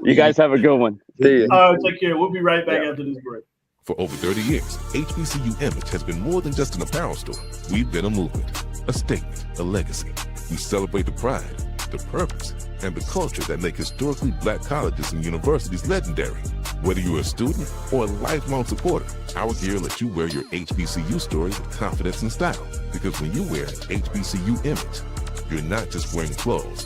You guys have a good one. See you. All right, take care. We'll be right back after this break. For over 30 years, HBCU Image has been more than just an apparel store. We've been a movement, a statement, a legacy. We celebrate the pride, the purpose, and the culture that make historically black colleges and universities legendary. Whether you're a student or a lifelong supporter, our gear lets you wear your HBCU story with confidence and style. Because when you wear HBCU Image, you're not just wearing clothes.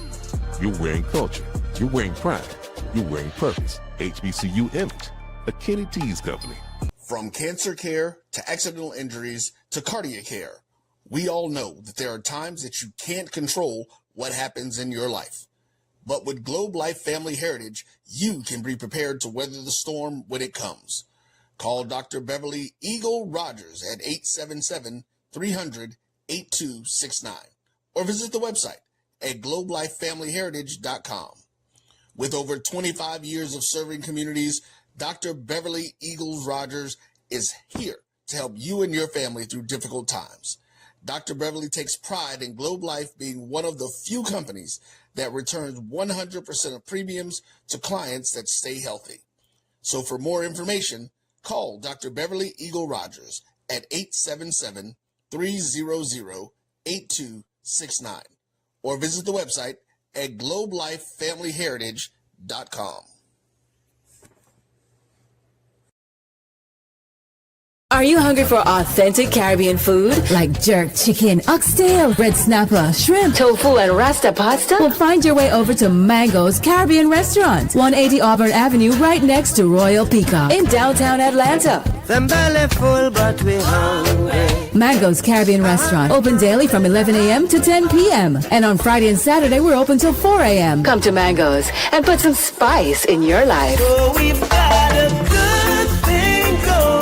You're wearing culture. You're wearing pride. You're wearing purpose. HBCU Image, a Kenny T's company. From cancer care to accidental injuries to cardiac care, we all know that there are times that you can't control what happens in your life. But with Globe Life Family Heritage, you can be prepared to weather the storm when it comes. Call Dr. Beverly Eagle Rogers at 877-300-8269 or visit the website at globelifefamilyheritage.com. With over 25 years of serving communities, Dr. Beverly Eagles Rogers is here to help you and your family through difficult times. Dr. Beverly takes pride in Globe Life being one of the few companies that returns 100% of premiums to clients that stay healthy. So for more information, call Dr. Beverly Eagle Rogers at 877-300-8269 or visit the website at globelifefamilyheritage.com. Are you hungry for authentic Caribbean food like jerk chicken, oxtail, red snapper, shrimp, tofu, and rasta pasta? Well, find your way over to Mango's Caribbean Restaurant, 180 Auburn Avenue, right next to Royal Peacock in downtown Atlanta. Them belly full, but we hungry. Mango's Caribbean Restaurant, open daily from 11 a.m. to 10 p.m. And on Friday and Saturday, we're open till 4 a.m. Come to Mango's and put some spice in your life. So we've got a good thing going.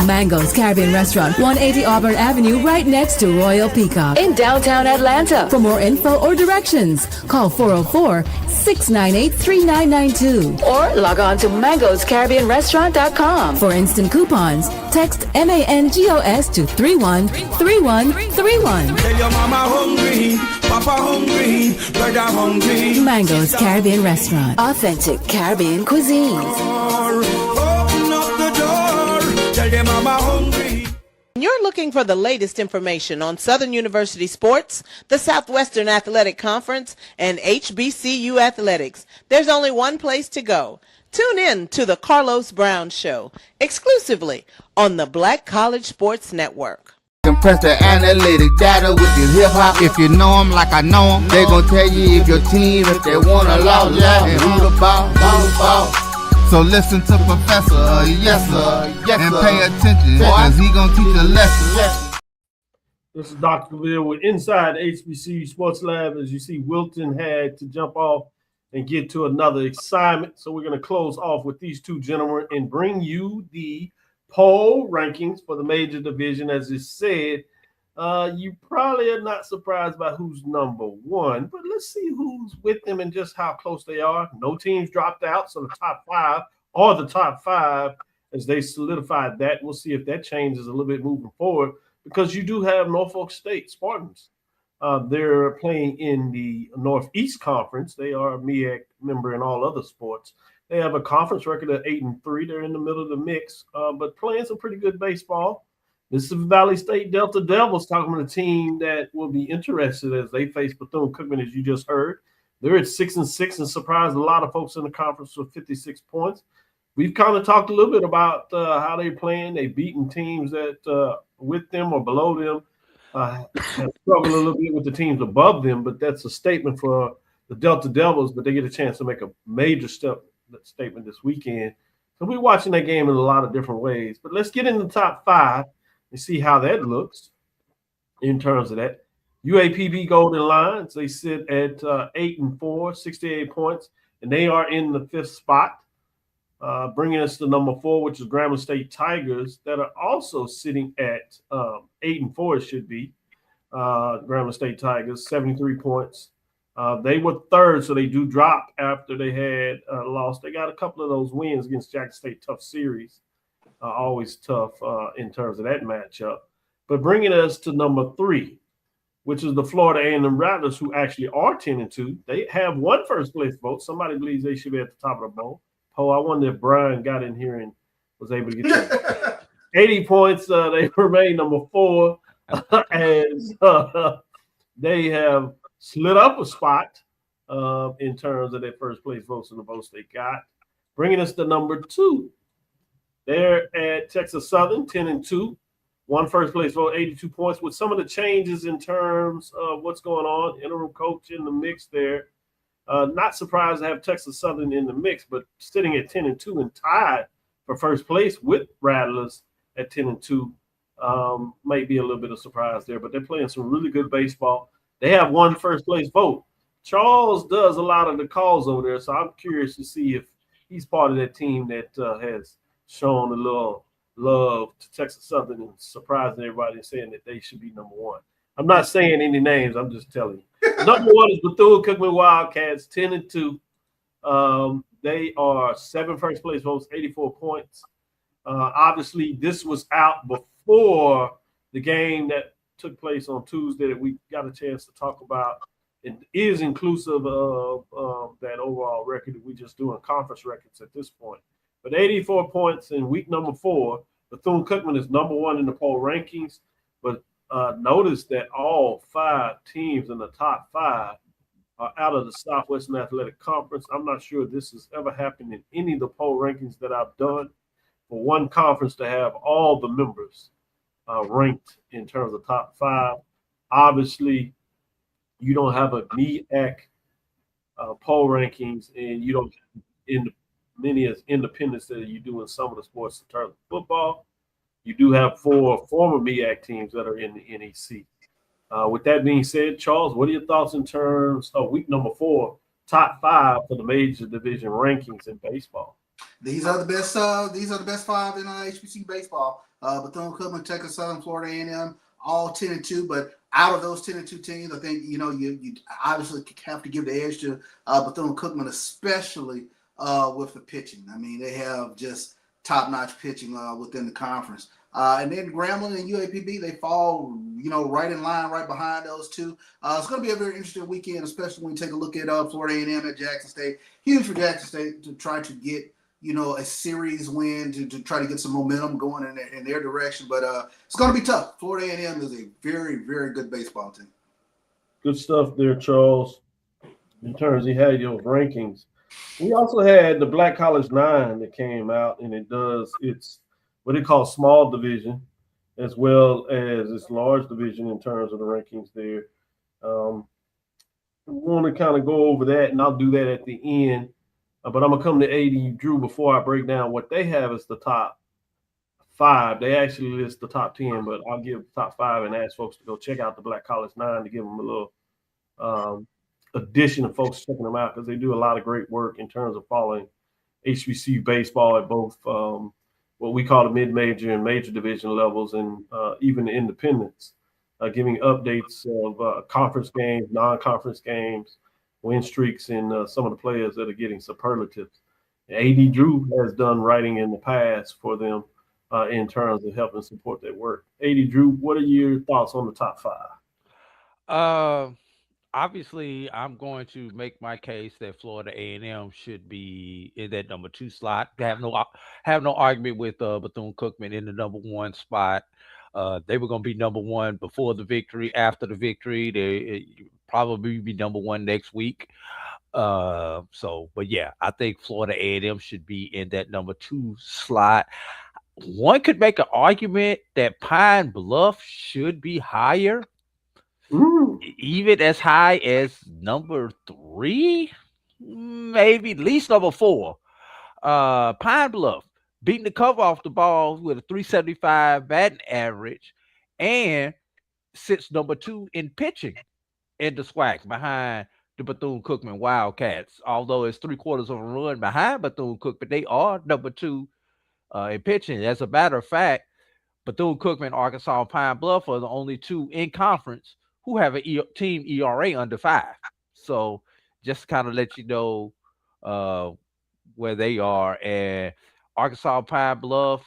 Mango's Caribbean Restaurant, 180 Auburn Avenue, right next to Royal Peacock in downtown Atlanta. For more info or directions, call 404-698-3992 or log on to mangoscaribbeanrestaurant.com. For instant coupons, text MANGOS to 313131. Tell your mama hungry, papa hungry, brother hungry. Mango's Caribbean Restaurant, authentic Caribbean cuisines. Open up the door, tell your mama hungry. You're looking for the latest information on Southern University sports, the Southwestern Athletic Conference, and HBCU athletics. There's only one place to go. Tune in to the Carlos Brown Show, exclusively on the Black College Sports Network. Compress the analytic data with your hip hop. If you know them like I know them, they gon' tell you if your team, if they wanna lose, and who the ball. So listen to Professor, yes sir, and pay attention, cause he gon' teach a lesson. This is Dr. Cavil with Inside HBCU Sports Lab. As you see, Wilton had to jump off and get to another assignment. So we're going to close off with these two gentlemen and bring you the poll rankings for the major division. As it said, you probably are not surprised by who's number one, but let's see who's with them and just how close they are. No teams dropped out, so the top 5 are the top 5 as they solidified that. We'll see if that changes a little bit moving forward, because you do have Norfolk State Spartans. They're playing in the Northeast Conference. They are a MEAC member in all other sports. They have a conference record of 8-3. They're in the middle of the mix, but playing some pretty good baseball. Mississippi Valley State Delta Devils, talking about a team that will be interested as they face Bethune-Cookman, as you just heard. They're at 6-6 and surprised a lot of folks in the conference with 56 points. We've kind of talked a little bit about how they're playing. They've beaten teams that with them or below them. have struggled a little bit with the teams above them, but that's a statement for the Delta Devils. But they get a chance to make a major statement this weekend. So we're watching that game in a lot of different ways. But let's get in the top 5 and see how that looks in terms of that. UAPB Golden Lions, they sit at 8-4, 68 points, and they are in the 5th spot. Bringing us to number 4, which is Grambling State Tigers, that are also sitting at 8-4. It should be Grambling State Tigers, 73 points. They were 3rd, so they do drop after they had lost. They got a couple of those wins against Jackson State, tough series, always tough in terms of that matchup. But bringing us to number 3, which is the Florida A&M Rattlers, who actually are 10-2. They have one first place vote. Somebody believes they should be at the top of the bowl. Oh, I wonder if Brian got in here and was able to get that. 80 points. They remain number 4 as they have slid up a spot in terms of their first place votes and the votes they got. Bringing us to number 2. They're at Texas Southern, 10-2. One first place vote, 82 points. With some of the changes in terms of what's going on, interim coach in the mix there. Not surprised to have Texas Southern in the mix, but sitting at 10-2 and tied for first place with Rattlers at 10-2 might be a little bit of surprise there. But they're playing some really good baseball. They have one first place vote. Charles does a lot of the calls over there, so I'm curious to see if he's part of that team that has shown a little love to Texas Southern and surprising everybody and saying that they should be number 1. I'm not saying any names. I'm just telling you. Number 1 is Bethune-Cookman Wildcats, 10-2. They are 7 first place votes, 84 points. Obviously, this was out before the game that took place on Tuesday that we got a chance to talk about. It is inclusive of that overall record that we just doing conference records at this point. But 84 points in week number 4. Bethune-Cookman is number 1 in the poll rankings. But notice that all 5 teams in the top 5 are out of the Southwestern Athletic Conference. I'm not sure this has ever happened in any of the poll rankings that I've done for one conference to have all the members ranked in terms of top 5. Obviously, you don't have a MEAC poll rankings, and you don't in many as independents that you do in some of the sports in terms of football. You do have 4 former MEAC teams that are in the NEC. With that being said, Charles, what are your thoughts in terms of week number 4, top 5 for the major division rankings in baseball? These are the best. These are the best 5 in HBCU baseball. Bethune-Cookman, Texas Southern, Florida A&M, all 10-2. But out of those 10-2 teams, I think you obviously have to give the edge to Bethune-Cookman, especially with the pitching. I mean, they have just top-notch pitching within the conference. And then Grambling and UAPB, they fall, right in line, right behind those two. It's going to be a very interesting weekend, especially when you take a look at Florida A&M at Jackson State. Huge for Jackson State to try to get, a series win to try to get some momentum going in their direction. But it's going to be tough. Florida A&M is a very, very good baseball team. Good stuff there, Charles, in terms of had your rankings. We also had the Black College 9 that came out, and it's what they call small division as well as its large division in terms of the rankings there. We want to kind of go over that, and I'll do that at the end. But I'm going to come to AD Drew before I break down what they have as the top 5. They actually list the top 10, but I'll give the top 5 and ask folks to go check out the Black College 9 to give them a little addition of folks checking them out because they do a lot of great work in terms of following HBCU baseball at both what we call the mid-major and major division levels and even the independents, giving updates of conference games, non-conference games, win streaks, and some of the players that are getting superlatives. AD Drew has done writing in the past for them in terms of helping support their work. AD Drew, what are your thoughts on the top 5? Obviously, I'm going to make my case that Florida A&M should be in that number 2 slot. Have no argument with Bethune-Cookman in the number 1 spot. They were going to be number 1 before the victory. After the victory, they probably be number 1 next week. But yeah, I think Florida A&M should be in that number 2 slot. one could make an argument that Pine Bluff should be higher, even as high as number 3, maybe at least number 4. Pine Bluff beating the cover off the ball with a 375 batting average and sits number 2 in pitching in the SWAC behind the Bethune-Cookman Wildcats. Although it's 3/4 of a run behind Bethune-Cookman, they are number 2 in pitching. As a matter of fact, Bethune-Cookman, Arkansas, and Pine Bluff are the only 2 in conference who have a team ERA under 5. So just to kind of let you know where they are. And Arkansas, Pine Bluff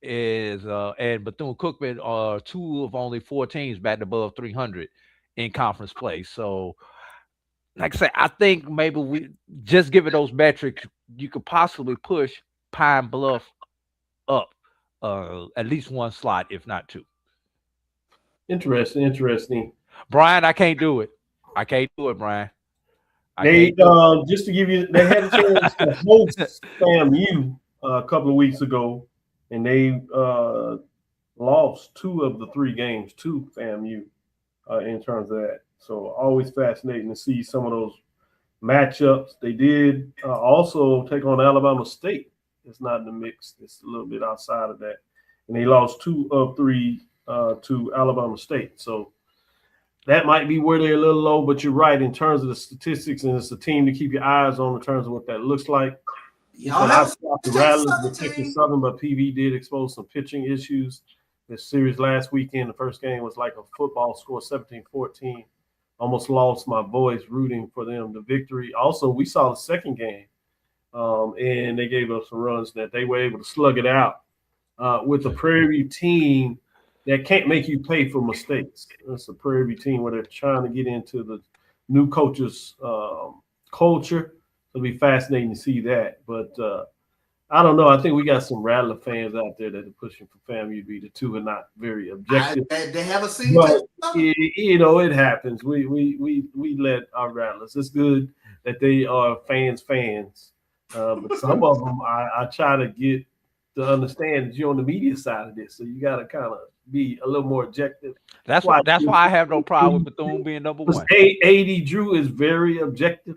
is and Bethune-Cookman are 2 of only 4 teams batting above 300 in conference play. So, like I said, I think maybe we just given those metrics, you could possibly push Pine Bluff up at least 1 slot, if not 2. Interesting. Brian, I can't do it. Brian. They just to give you, they had a chance to host FAMU a couple of weeks ago, and they lost 2 of the 3 games to FAMU in terms of that. So always fascinating to see some of those matchups. They did also take on Alabama State. It's not in the mix. It's a little bit outside of that. And they lost 2 of 3 to Alabama State. So that might be where they're a little low, but you're right in terms of the statistics, and it's a team to keep your eyes on in terms of what that looks like. I stopped the Rattlers with Texas Southern, but PV did expose some pitching issues. This series last weekend, the first game was like a football score, 17-14. Almost lost my voice rooting for them, the victory. Also, we saw the second game, and they gave us some runs that they were able to slug it out with a Prairie View team that can't make you pay for mistakes. It's a Prairie View team where they're trying to get into the new coach's culture. It'll be fascinating to see that. But I don't know. I think we got some Rattler fans out there that are pushing for FAMU to be the 2 and not very objective. They have a scene. But, it happens. We let our Rattlers. It's good that they are fans. But some of them, I try to get to understand that you're on the media side of this. So you got to kind of be a little more objective. That's why I have no problem with Bethune being number 1. AD Drew is very objective.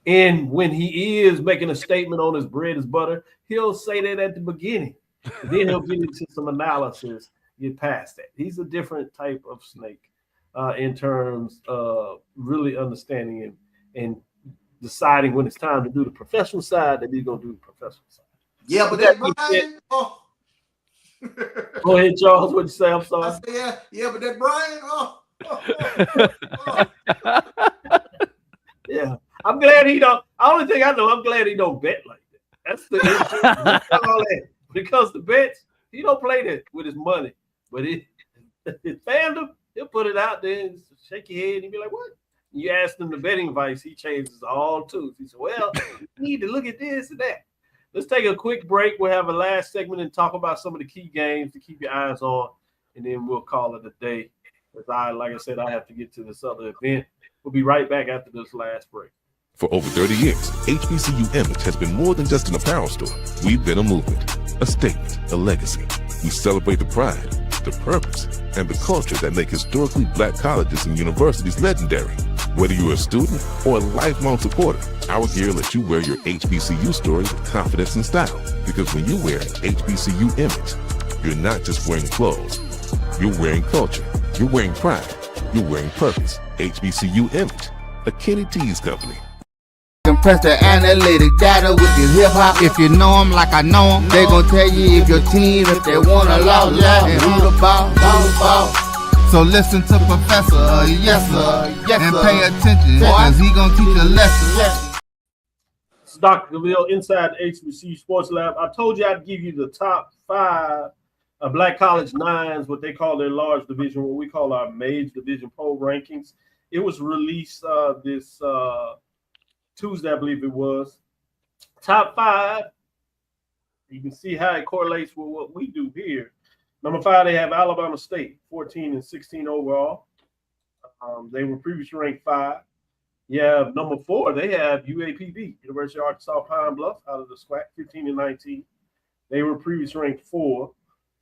And when he is making a statement on his bread is butter, he'll say that at the beginning. Then he'll get into some analysis, get past that. He's a different type of snake in terms of really understanding him and deciding when it's time to do the professional side that he's going to do the professional side. Yeah, but that Brian, Go ahead, Charles. What'd you say? I'm sorry. I say, yeah, but that Brian, yeah. I'm glad he don't. Only thing I know, I'm glad he don't bet like that. That's the all that. Because the bets, he don't play that with his money. But his fandom, he'll put it out there and shake your head and be like, what? You ask him the betting advice, he changes all too. He said, well, you need to look at this and that. Let's take a quick break. We'll have a last segment and talk about some of the key games to keep your eyes on, and then we'll call it a day. Because like I said, I have to get to this other event. We'll be right back after this last break. For over 30 years, HBCU Image has been more than just an apparel store. We've been a movement, a statement, a legacy. We celebrate the pride, the purpose, and the culture that make historically black colleges and universities legendary. Whether you're a student or a lifelong supporter, our gear lets you wear your HBCU story with confidence and style. Because when you wear an HBCU Image, you're not just wearing clothes. You're wearing culture. You're wearing pride. You're wearing purpose. HBCU Image, a Kenny T's company. Compress the analytic data with your hip hop. If you know them like I know them, they gon' tell you if your team, if they wanna lose, and who the ball. So listen to Professor, yes sir, and pay attention, cause he gon' teach a lesson. It's Dr. Cavil inside the HBCU Sports Lab. I told you I'd give you the top 5 Black College Nines, what they call their large division, what we call our Mage Division poll rankings. It was released this Tuesday, I believe it was. Top 5. You can see how it correlates with what we do here. Number 5, they have Alabama State, 14 and 16 overall. They were previously ranked 5. Yeah, number 4, they have UAPB, University of Arkansas Pine Bluff, out of the SWAC, 15 and 19. They were previously ranked 4.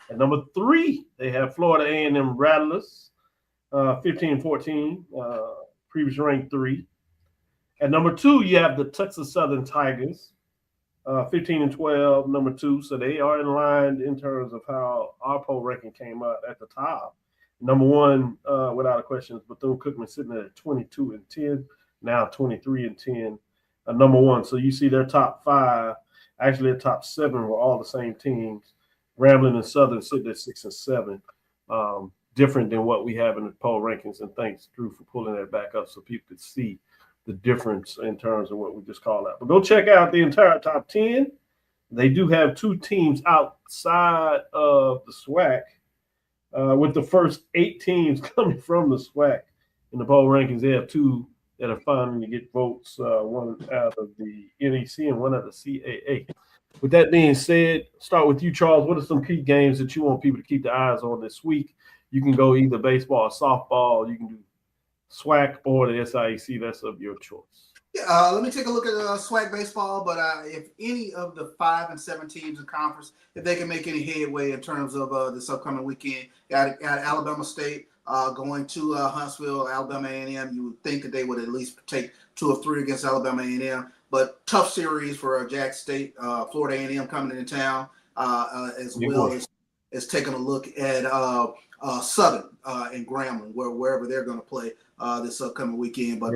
At number 3, they have Florida A&M Rattlers, 15-14, previously ranked 3. At number 2, you have the Texas Southern Tigers, 15-12, number 2. So they are in line in terms of how our poll ranking came out at the top. Number 1, without a question, is Bethune-Cookman sitting at 22-10, now 23-10. Number 1. So you see their top 5, actually their top 7 were all the same teams. Grambling and Southern sitting at 6 and 7. Different than what we have in the poll rankings. And thanks, Drew, for pulling that back up so people could see the difference in terms of what we just called out. But go check out the entire top 10. They do have 2 teams outside of the SWAC, with the first 8 teams coming from the SWAC in the poll rankings. They have 2 that are finally to get votes, one out of the NEC and one out of the CAA. With that being said, start with you, Charles. What are some key games that you want people to keep their eyes on this week? You can go either baseball or softball. You can do SWAC or the SIAC. That's of your choice. Yeah, let me take a look at SWAC baseball. But if any of the 5 and 7 teams in conference, if they can make any headway in terms of this upcoming weekend, got Alabama State going to Huntsville, Alabama A&M. You would think that they would at least take 2 or 3 against Alabama A&M. But tough series for Jackson State, Florida A&M coming into town, as well as taking a look at Southern and Grambling, wherever they're going to play this upcoming weekend. But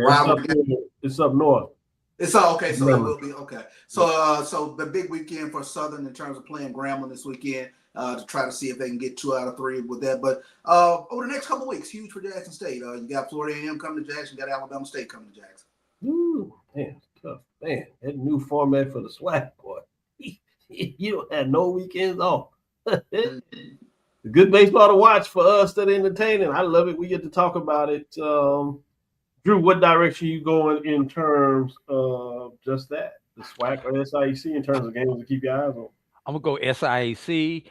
it's up north. It's okay, so it will be okay. So the big weekend for Southern in terms of playing Grambling this weekend to try to see if they can get 2 out of 3 with that. But over the next couple of weeks, huge for Jackson State. You got Florida A&M coming to Jackson, you got Alabama State coming to Jackson. Ooh, man, tough. Man, that new format for the SWAC, boy. You don't have no weekends off. Good baseball to watch for us that entertaining. I love it. We get to talk about it. Drew, what direction you going in terms of just that? The SWAC or SIAC in terms of games to keep your eyes on? I'm gonna go SIAC.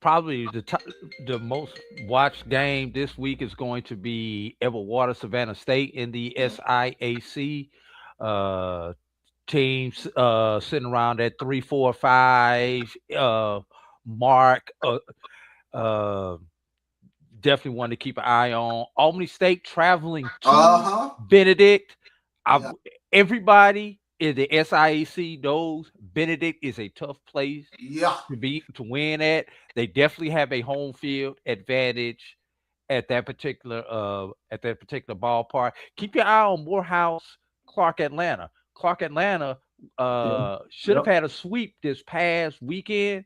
Probably the most watched game this week is going to be Edward Water Savannah State in the SIAC. Teams sitting around that 3, 4, 5 mark. Definitely one to keep an eye on. Albany State traveling to Benedict. Everybody in the SIAC knows Benedict is a tough place to win at. They definitely have a home field advantage at that particular ballpark. Keep your eye on Morehouse, Clark Atlanta. Clark Atlanta should have had a sweep this past weekend.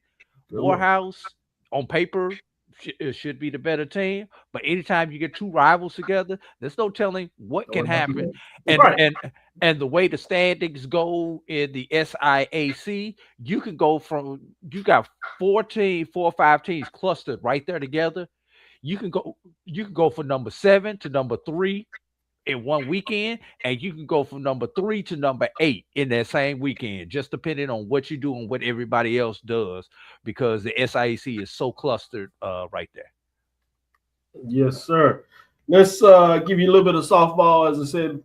Morehouse, on paper, should be the better team. But anytime you get 2 rivals together, there's no telling what can happen. And the way the standings go in the SIAC, you got 4 or 5 teams clustered right there together. You can go from number 7 to number 3 in one weekend, and you can go from number 3 to number 8 in that same weekend, just depending on what you do and what everybody else does, because the SIAC is so clustered right there. Yes, sir. Let's give you a little bit of softball. As I said,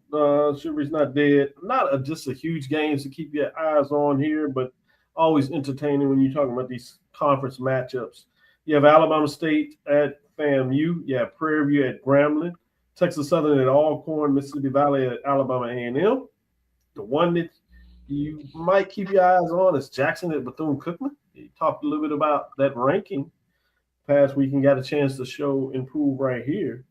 Chivalry's not dead. Not just a huge games to keep your eyes on here, but always entertaining when you're talking about these conference matchups. You have Alabama State at FAMU. You have Prairie View at Grambling. Texas Southern at Alcorn, Mississippi Valley at Alabama A&M. The one that you might keep your eyes on is Jackson at Bethune-Cookman. You talked a little bit about that ranking. Past week and got a chance to show improve right here.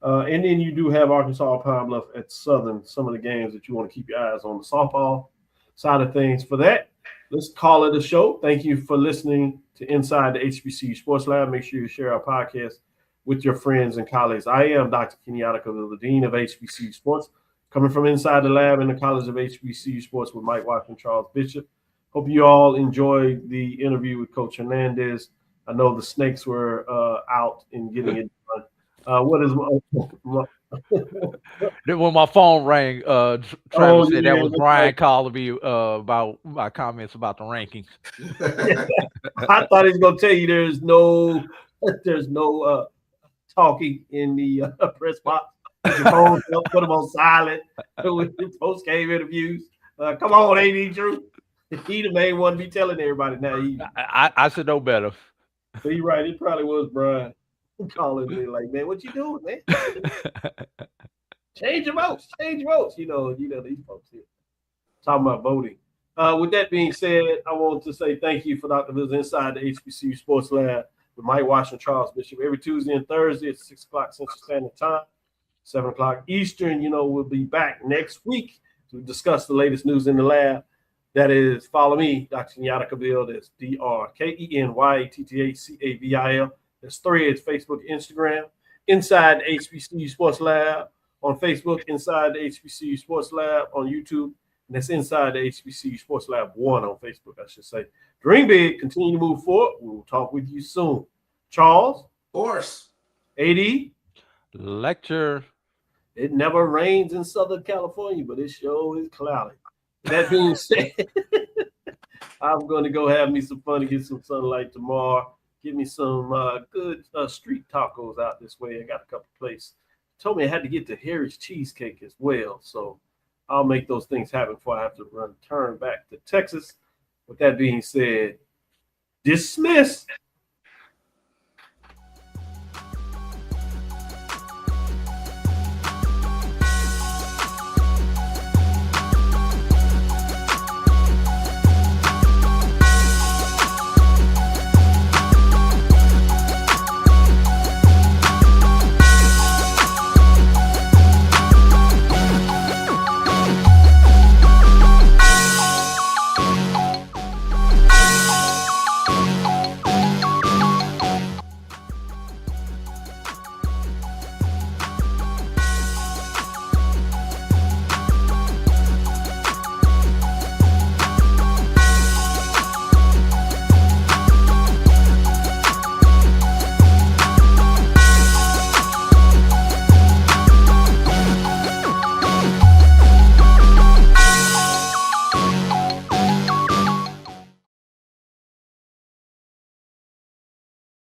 And then you do have Arkansas Pine Bluff at Southern, some of the games that you want to keep your eyes on the softball side of things. For that, let's call it a show. Thank you for listening to Inside the HBCU Sports Lab. Make sure you share our podcast with your friends and colleagues. I am Dr. Kenyatta Cavil, the Dean of HBCU Sports, coming from inside the lab in the College of HBCU Sports with Mike Watson and Charles Bishop. Hope you all enjoyed the interview with Coach Hernandez. I know the Snakes were out in getting it done. What is when my phone rang, Travis said that was Brian calling me about my comments about the rankings. I thought he was going to tell you there's no talking in the press box. Put your phone up, put them on silent with the post-game interviews. Come on, AD Drew. He the main one be telling everybody now. I should know better. But he right. It probably was Brian calling me like, man, what you doing, man? Change your votes. Change your votes. You know these folks here talking about voting. With that being said, I want to say thank you for Dr. Bill's Inside the HBCU Sports Lab with Mike Washington, Charles Bishop, every Tuesday and Thursday at 6 o'clock Central Standard Time, 7 o'clock Eastern. We'll be back next week to discuss the latest news in the lab. That is, follow me, Dr. Kenyatta Cavil. That's DrKenyattCavil. There's Threads, Facebook, Instagram. Inside the HBCU Sports Lab on Facebook, Inside the HBCU Sports Lab on YouTube, and that's Inside the HBCU Sports Lab 1 on Facebook, I should say. Dream big, continue to move forward. We'll talk with you soon. Charles? Of course. AD? Lecture. It never rains in Southern California, but it sure is cloudy. That being said, I'm going to go have me some fun and get some sunlight tomorrow. Give me some good street tacos out this way. I got a couple places. Told me I had to get the Harry's cheesecake as well. So I'll make those things happen before I have to return back to Texas. With that being said, dismissed.